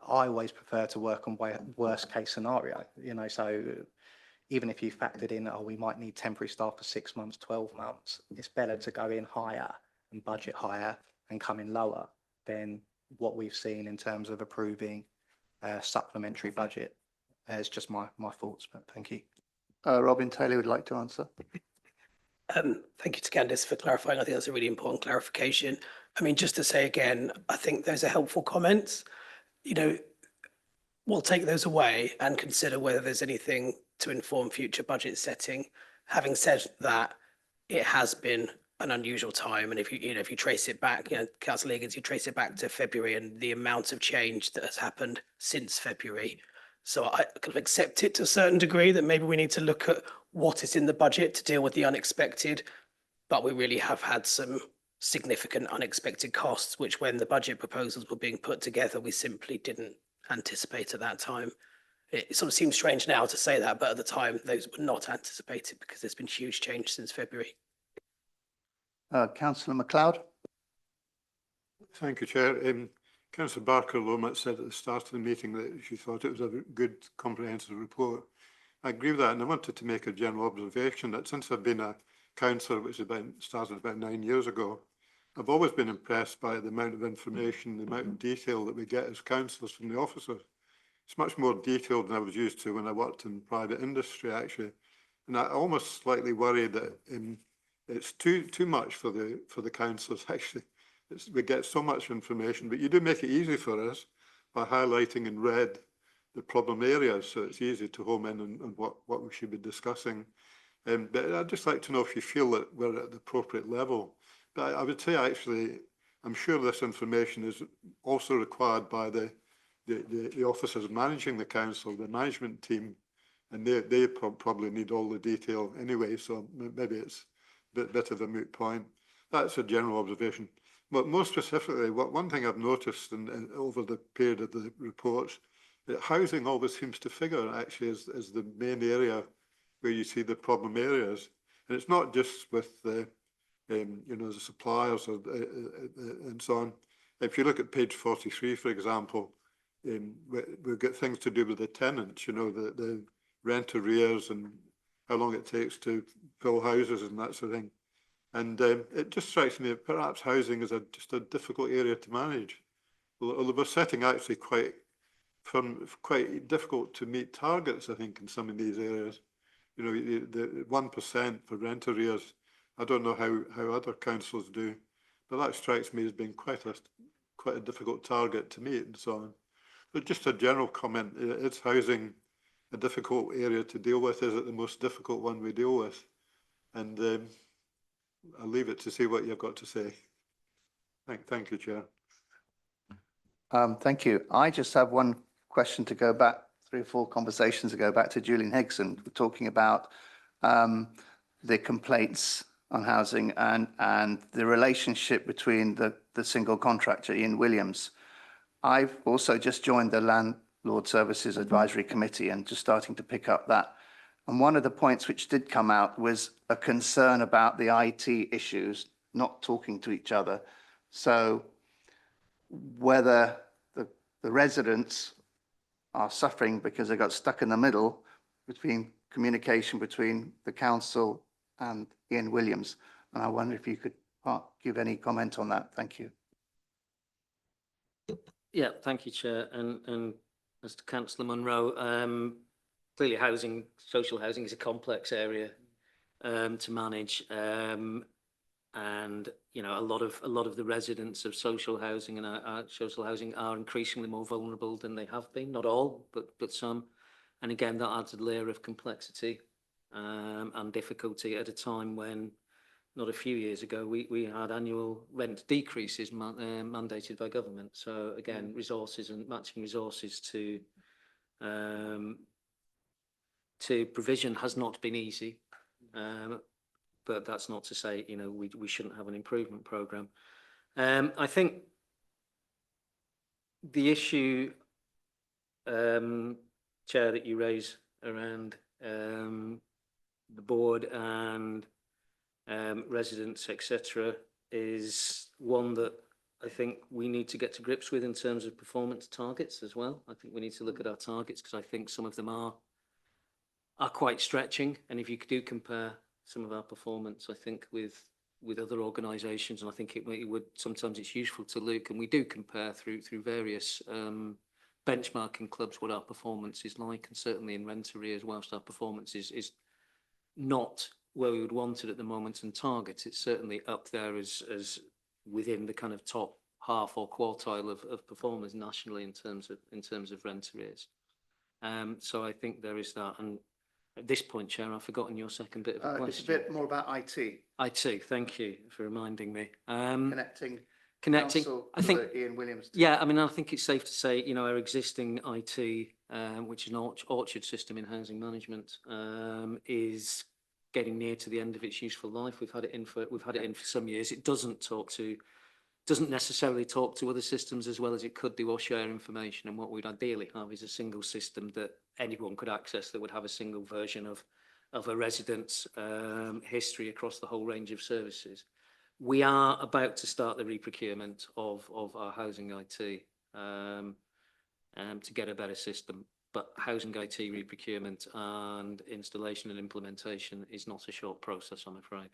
I always prefer to work on worst case scenario, so even if you factored in, we might need temporary staff for 6 months, 12 months, it's better to go in higher and budget higher and come in lower than what we've seen in terms of approving a supplementary budget. It's just my thoughts, but thank you. Robin Taylor would like to answer. Thank you to Candice for clarifying. I think that's a really important clarification. Just to say again, I think those are helpful comments. We'll take those away and consider whether there's anything to inform future budget setting. Having said that, it has been an unusual time, and if you trace it back, Councillor Higgins, you trace it back to February and the amount of change that has happened since February. So I kind of accept it to a certain degree that maybe we need to look at what is in the budget to deal with the unexpected, but we really have had some significant unexpected costs, which when the budget proposals were being put together, we simply didn't anticipate at that time. It sort of seems strange now to say that, but at the time, those were not anticipated because there's been huge change since February. Councillor McLeod. Thank you, Chair. Councillor Barker-Lomat said at the start of the meeting that she thought it was a good, comprehensive report. I agree with that, and I wanted to make a general observation that since I've been a councillor, which started about 9 years ago, I've always been impressed by the amount of information, the amount of detail that we get as councillors from the officers. It's much more detailed than I was used to when I worked in private industry, actually. And I almost slightly worry that it's too much for the councillors, actually. We get so much information, but you do make it easy for us by highlighting in red the problem areas, so it's easy to home in on what we should be discussing. But I'd just like to know if you feel that we're at the appropriate level. But I would say, actually, I'm sure this information is also required by the officers managing the council, the management team, and they probably need all the detail anyway, so maybe it's a bit of a moot point. That's a general observation. But more specifically, one thing I've noticed over the period of the reports, that housing always seems to figure actually as the main area where you see the problem areas. And it's not just with the suppliers and so on. If you look at page 43, for example, we've got things to do with the tenants, the rent arrears and how long it takes to fill houses and that sort of thing. And it just strikes me that perhaps housing is just a difficult area to manage. Although we're setting actually quite difficult to meet targets, I think, in some of these areas. The 1% for rent arrears, I don't know how other councils do, but that strikes me as being quite a difficult target to meet and so on. But just a general comment, is housing a difficult area to deal with? Is it the most difficult one we deal with? And I'll leave it to see what you've got to say. Thank you, Chair. Thank you. I just have one question to go back 3 or 4 conversations ago, back to Julian Higson, talking about the complaints on housing and the relationship between the single contractor, Ian Williams. I've also just joined the Landlord Services Advisory Committee and just starting to pick up that. And one of the points which did come out was a concern about the IT issues not talking to each other. So whether the residents are suffering because they got stuck in the middle between communication between the council and Ian Williams. And I wonder if you could give any comment on that. Thank you. Yeah, thank you, Chair. And as to Councillor Munro, clearly social housing is a complex area to manage. And a lot of the residents of social housing and social housing are increasingly more vulnerable than they have been. Not all, but some. And again, that adds a layer of complexity and difficulty at a time when, not a few years ago, we had annual rent decreases mandated by government. So again, resources and matching resources to provision has not been easy. But that's not to say, we shouldn't have an improvement programme. I think the issue, Chair, that you raise around the board and residents, etc., is one that I think we need to get to grips with in terms of performance targets as well. I think we need to look at our targets because I think some of them are quite stretching. And if you do compare some of our performance, I think, with other organisations, and I think it would sometimes it's useful to look, and we do compare through various benchmarking clubs what our performance is like, and certainly in rent arrears, whilst our performance is not where we would want it at the moment and targets, it's certainly up there as within the kind of top half or quartile of performers nationally in terms of rent arrears. So I think there is that. And at this point, Chair, I've forgotten your second bit of the question. It's a bit more about IT. IT, thank you for reminding me. Connecting. I think Ian Williams. Yeah, I mean, I think it's safe to say, our existing IT, which is an Orchard system in housing management, is getting near to the end of its useful life. We've had it in for some years. It doesn't necessarily talk to other systems as well as it could do or share information. And what we'd ideally have is a single system that anyone could access that would have a single version of a resident's history across the whole range of services. We are about to start the reprocurement of our housing IT to get a better system. But housing IT reprocurement and installation and implementation is not a short process, I'm afraid.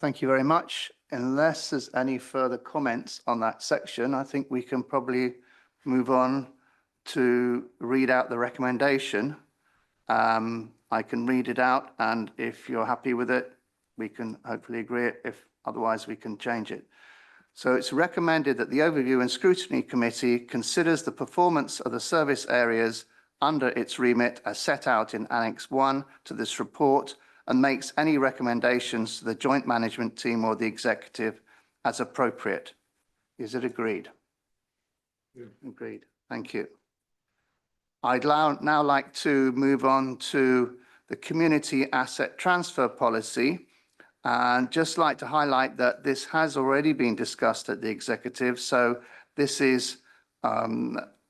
Thank you very much. Unless there's any further comments on that section, I think we can probably move on to read out the recommendation. I can read it out, and if you're happy with it, we can hopefully agree it. If otherwise, we can change it. So it's recommended that the Overview and Scrutiny Committee considers the performance of the service areas under its remit as set out in Annex 1 to this report and makes any recommendations to the Joint Management Team or the Executive as appropriate. Is it agreed? Yeah. Agreed. Thank you. I'd now like to move on to the Community Asset Transfer Policy, and just like to highlight that this has already been discussed at the Executive. So this is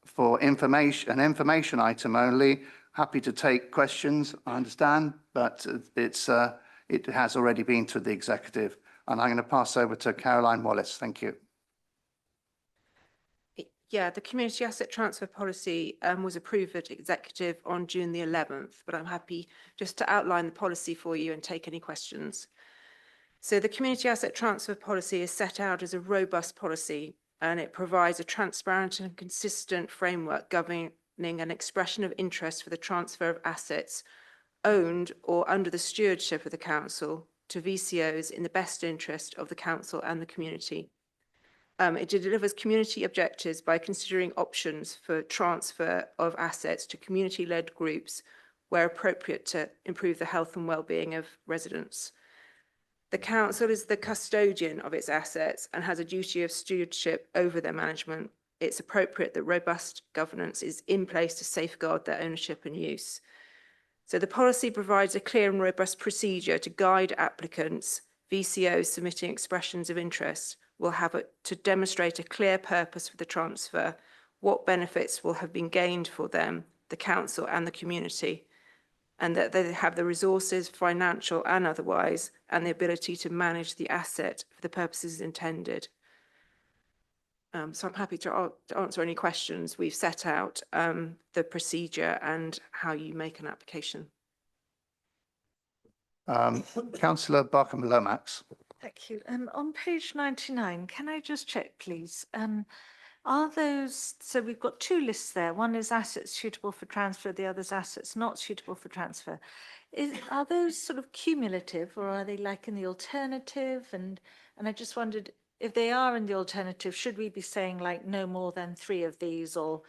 for information, an information item only. Happy to take questions, I understand, but it has already been to the Executive. And I'm going to pass over to Caroline Wallace. Thank you. Yeah, the Community Asset Transfer Policy was approved at Executive on June the 11th, but I'm happy just to outline the policy for you and take any questions. So the Community Asset Transfer Policy is set out as a robust policy, and it provides a transparent and consistent framework governing an expression of interest for the transfer of assets owned or under the stewardship of the Council to VCOs in the best interest of the Council and the community. It delivers community objectives by considering options for transfer of assets to community-led groups where appropriate to improve the health and well-being of residents. The Council is the custodian of its assets and has a duty of stewardship over their management. It's appropriate that robust governance is in place to safeguard their ownership and use. So the policy provides a clear and robust procedure to guide applicants. VCOs submitting expressions of interest will have to demonstrate a clear purpose for the transfer, what benefits will have been gained for them, the Council and the community, and that they have the resources, financial and otherwise, and the ability to manage the asset for the purposes intended. So I'm happy to answer any questions. We've set out the procedure and how you make an application. Councillor Barkham-Lomax. Thank you. On page 99, can I just check, please? Are those, so we've got two lists there. One is assets suitable for transfer, the other's assets not suitable for transfer. Are those sort of cumulative, or are they like in the alternative? And I just wondered, if they are in the alternative, should we be saying like no more than 3 of these, or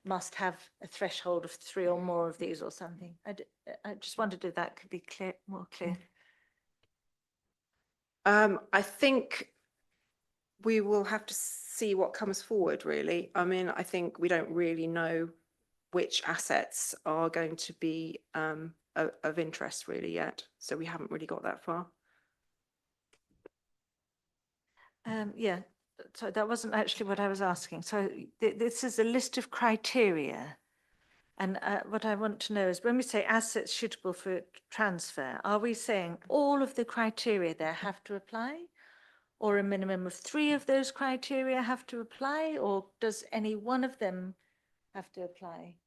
must have a threshold of 3 or more of these or something? I just wondered if that could be clear, more clear. I think we will have to see what comes forward, really. I mean, I think we don't really know which assets are going to be of interest really yet. So we haven't really got that far. Yeah, so that wasn't actually what I was asking. So this is a list of criteria. And what I want to know is, when we say assets suitable for transfer, are we saying all of the criteria there have to apply? Or a minimum of 3 of those criteria have to apply? Or does any one of them have to apply?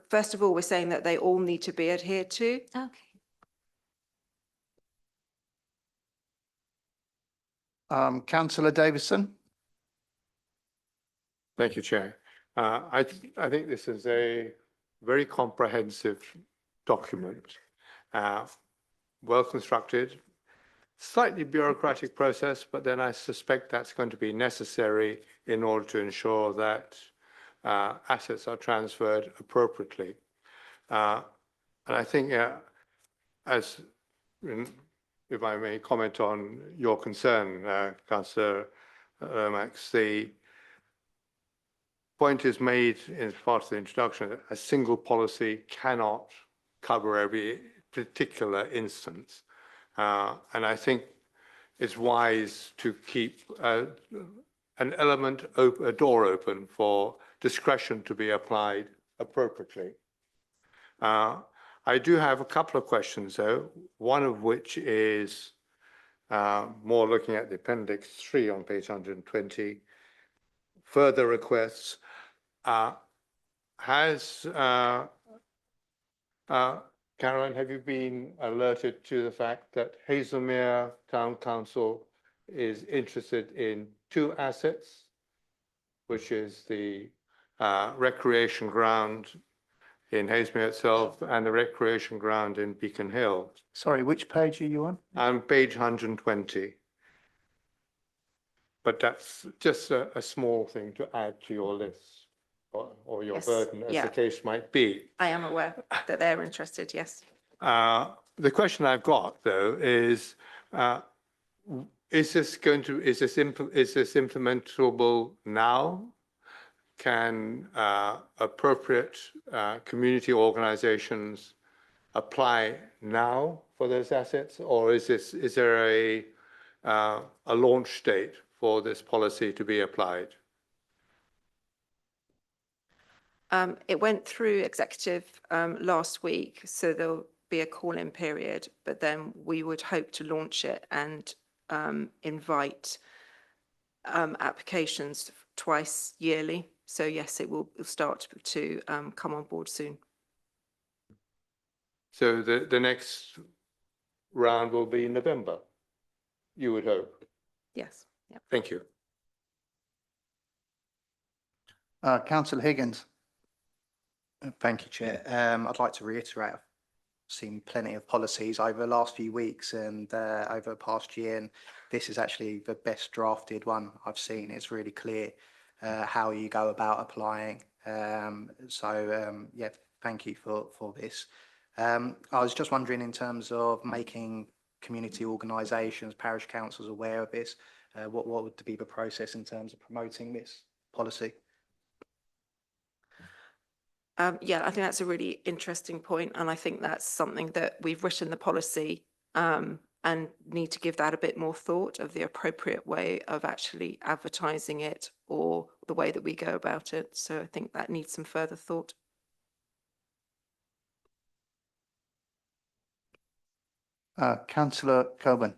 First of all, we're saying that they all need to be adhered to. Okay. Councillor Davison. Thank you, Chair. I think this is a very comprehensive document, well constructed, slightly bureaucratic process, but then I suspect that's going to be necessary in order to ensure that assets are transferred appropriately. And I think, if I may comment on your concern, Councillor Lomax, the point is made in part of the introduction that a single policy cannot cover every particular instance. And I think it's wise to keep an element, a door open for discretion to be applied appropriately. I do have a couple of questions, though, one of which is more looking at the Appendix 3 on page 120. further requests. Has Caroline, have you been alerted to the fact that Hazelmere Town Council is interested in 2 assets, which is the recreation ground in Hazelmere itself and the recreation ground in Beacon Hill? Sorry, which page are you on? On page 120. But that's just a small thing to add to your list or your Yes, burden, as yeah. the case might be. I am aware that they're interested, yes. The question I've got, though, is this implementable now? Can appropriate community organizations apply now for those assets, or is there a launch date for this policy to be applied? It went through executive last week, so there'll be a call-in period, but then we would hope to launch it and invite applications twice yearly. So yes, it will start to come on board soon. So the next round will be in November, you would hope? Yes. Yeah. Thank you. Councillor Higgins. Thank you, Chair. I'd like to reiterate, I've seen plenty of policies over the last few weeks and over the past year, and this is actually the best drafted one I've seen. It's really clear how you go about applying. Yeah, thank you for this. I was just wondering, in terms of making community organisations, parish councils aware of this, what would be the process in terms of promoting this policy? Yeah, I think that's a really interesting point, and I think that's something that we've written the policy and need to give that a bit more thought of the appropriate way of actually advertising it or the way that we go about it. So I think that needs some further thought. Councillor Coburn.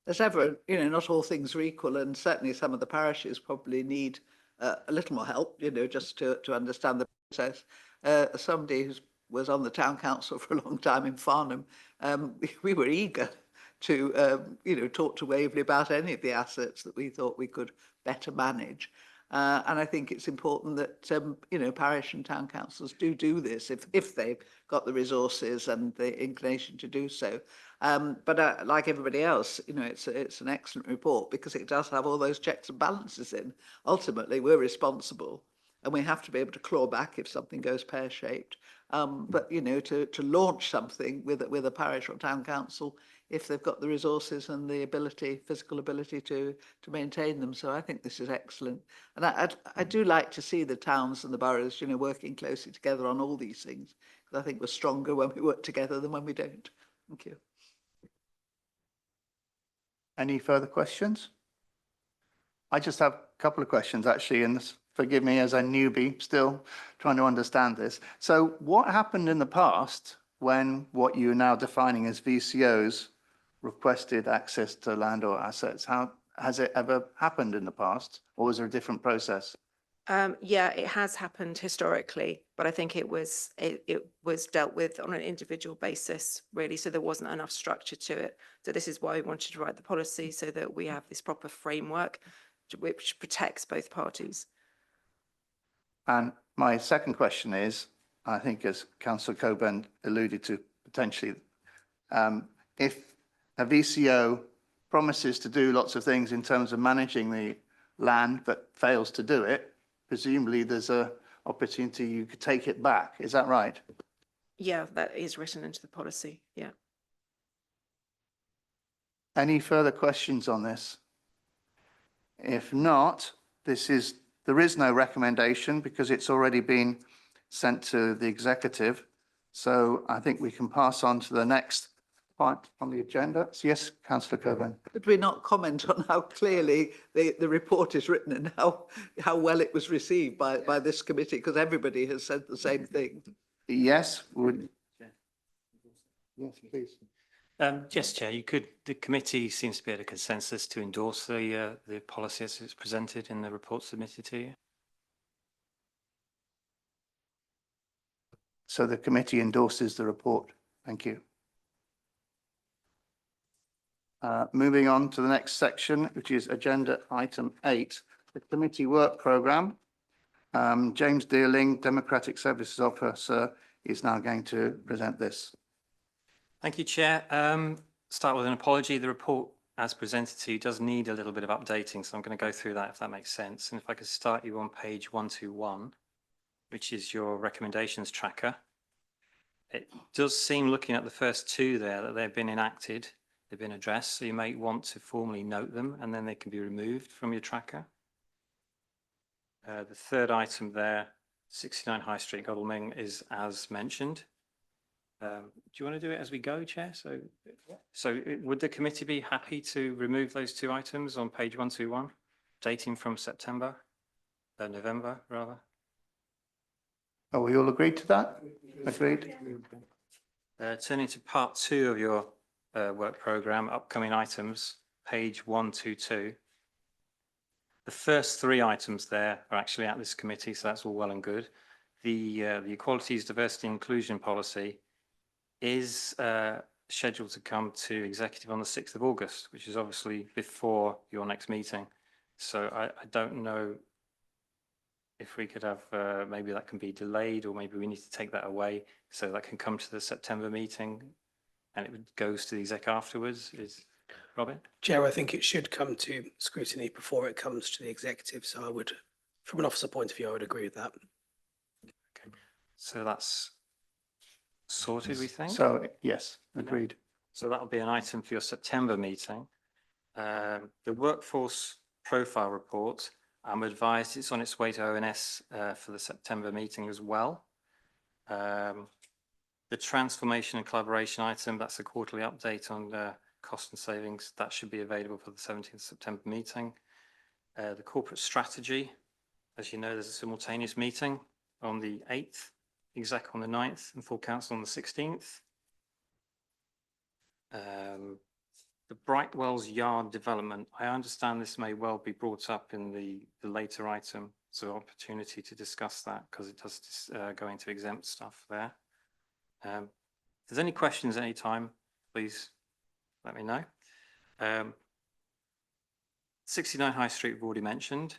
As ever, not all things are equal, and certainly some of the parishes probably need a little more help, just to understand the process. As somebody who was on the town council for a long time in Farnham, we were eager to, talk to Waverley about any of the assets that we thought we could better manage. And I think it's important that, parish and town councils do this if they've got the resources and the inclination to do so. But like everybody else, it's an excellent report because it does have all those checks and balances in. Ultimately, we're responsible and we have to be able to claw back if something goes pear-shaped. But, to launch something with a parish or town council, if they've got the resources and the ability, physical ability to maintain them. So I think this is excellent. And I do like to see the towns and the boroughs, working closely together on all these things, because I think we're stronger when we work together than when we don't. Thank you. Any further questions? I just have a couple of questions, actually, and forgive me as a newbie, still trying to understand this. So what happened in the past when what you're now defining as VCOs requested access to land or assets? How has it ever happened in the past, or was there a different process? Yeah, it has happened historically, but I think it was dealt with on an individual basis, really. So there wasn't enough structure to it. So this is why we wanted to write the policy, so that we have this proper framework which protects both parties. And my second question is, I think as Councillor Coburn alluded to, potentially, if a VCO promises to do lots of things in terms of managing the land but fails to do it, presumably there's an opportunity you could take it back. Is that right? Yeah, that is written into the policy. Yeah. Any further questions on this? If not, there is no recommendation because it's already been sent to the executive. So I think we can pass on to the next point on the agenda. So yes, Councillor Coburn. Could we not comment on how clearly the report is written and how well it was received by this committee? Because everybody has said the same thing. Yes, yes, please. Yes, Chair, you could, the committee seems to be at a consensus to endorse the policy as it's presented in the report submitted to you. So the committee endorses the report. Thank you. Moving on to the next section, which is agenda item 8, the committee work programme. James Dearling, Democratic Services Officer, is now going to present this. Thank you, Chair. Start with an apology. The report as presented to you does need a little bit of updating, so I'm going to go through that if that makes sense. And if I could start you on page 121, which is your recommendations tracker. It does seem, looking at the first two there, that they've been enacted, they've been addressed, so you may want to formally note them and then they can be removed from your tracker. The third item there, 69 High Street, Godalming, is as mentioned. Do you want to do it as we go, Chair? So would the committee be happy to remove those two items on page 121, dating from November rather? Are we all agreed to that? Agreed? Turning to part 2 of your work programme, upcoming items, page 122. The first 3 items there are actually at this committee, so that's all well and good. The Equalities, Diversity and Inclusion Policy is scheduled to come to executive on the 6th of August, which is obviously before your next meeting. So I don't know if we could have, maybe that can be delayed, or maybe we need to take that away so that can come to the September meeting and it goes to the exec afterwards. Is Robin? Chair, I think it should come to scrutiny before it comes to the executive. So I would, from an officer point of view, I would agree with that. Okay. So that's sorted, we think? So, yes, agreed. So that'll be an item for your September meeting. The workforce profile report, I'm advised it's on its way to ONS for the September meeting as well. The transformation and collaboration item, that's a quarterly update on cost and savings. That should be available for the 17th September meeting. The corporate strategy, as you know, there's a simultaneous meeting on the 8th, exec on the 9th, and full council on the 16th. The Brightwells Yard development, I understand this may well be brought up in the later item, so opportunity to discuss that because it does go into exempt stuff there. If there's any questions at any time, please let me know. 69 High Street we've already mentioned.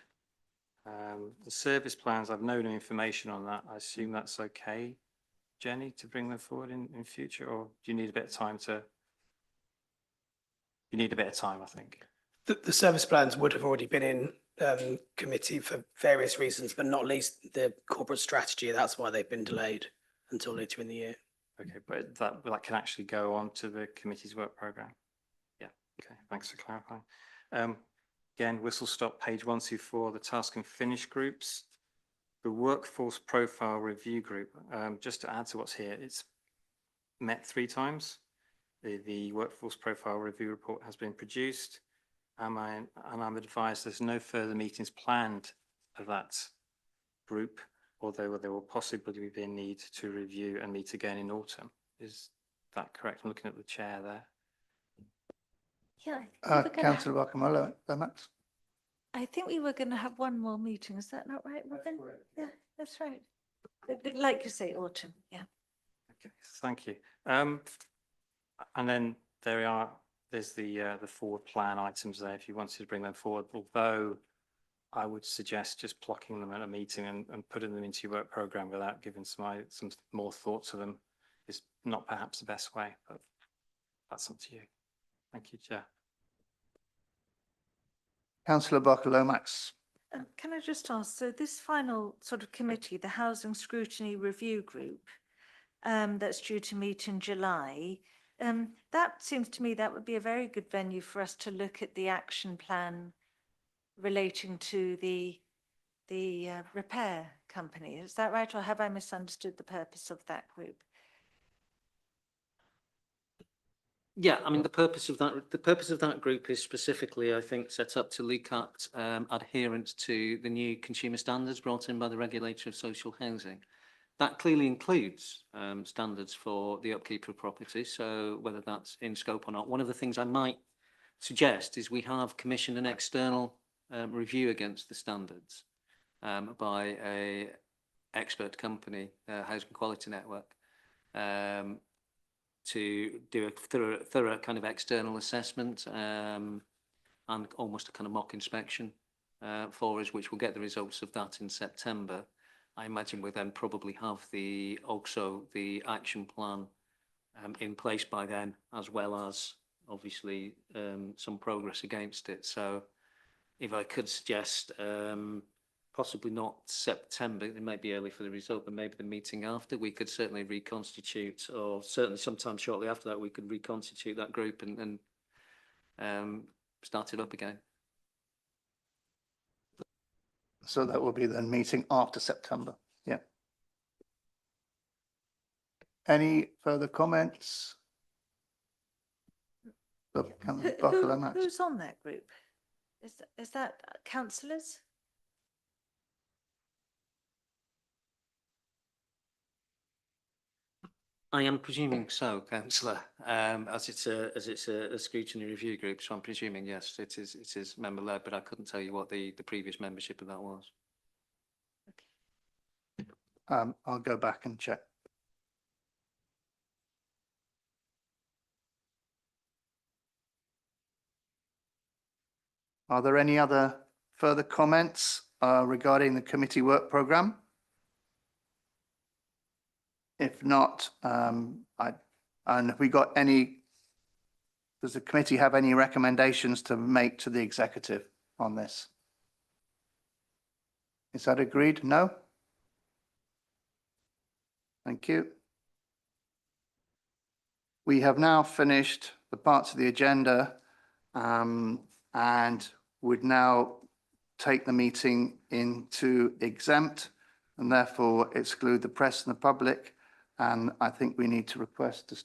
The service plans, I've no new information on that. I assume that's okay, Jenny, to bring them forward in future, or do you need a bit of time to? You need a bit of time, I think. The service plans would have already been in committee for various reasons, but not least the corporate strategy. That's why they've been delayed until later in the year. Okay, but that can actually go on to the committee's work programme. Yeah, okay, thanks for clarifying. Again, whistle stop page 124, the task and finish groups. The workforce profile review group, just to add to what's here, it's met 3 times. The workforce profile review report has been produced, and I'm advised there's no further meetings planned of that group, although there will possibly be a need to review and meet again in autumn. Is that correct? I'm looking at the chair there. Yeah. Councillor Barkamolo, Max. I think we were going to have one more meeting. Is that not right, Robin? Yeah, that's right. Like you say, autumn. Yeah. Okay, thank you. And then there's the forward plan items there if you wanted to bring them forward, although I would suggest just blocking them at a meeting and putting them into your work programme without giving some more thought to them is not perhaps the best way, but that's up to you. Thank you, Chair. Councillor Barker-Lomax. Can I just ask, so this final sort of committee, the Housing Scrutiny Review Group, that's due to meet in July, that seems to me that would be a very good venue for us to look at the action plan relating to the repair company. Is that right, or have I misunderstood the purpose of that group? Yeah, I mean, the purpose of that group is specifically, I think, set up to look at adherence to the new consumer standards brought in by the regulator of social housing. That clearly includes standards for the upkeep of property, so whether that's in scope or not. One of the things I might suggest is we have commissioned an external review against the standards by a expert company, Housing Quality Network, to do a thorough kind of external assessment and almost a kind of mock inspection for us, which we'll get the results of that in September. I imagine we'll then probably have also the action plan in place by then, as well as obviously some progress against it. So if I could suggest possibly not September, it might be early for the result, but maybe the meeting after, we could certainly reconstitute, or certainly sometime shortly after that, we could reconstitute that group and start it up again. So that will be the meeting after September. Yeah. Any further comments? Who's on that group? Is that councillors? I am presuming so, councillor, as it's a scrutiny review group. So I'm presuming yes, it is member led, but I couldn't tell you what the previous membership of that was. I'll go back and check. Are there any other further comments regarding the committee work programme? If not, and have we got any, does the committee have any recommendations to make to the executive on this? Is that agreed? No? Thank you. We have now finished the parts of the agenda and would now take the meeting into exempt and therefore exclude the press and the public. And I think we need to request to stop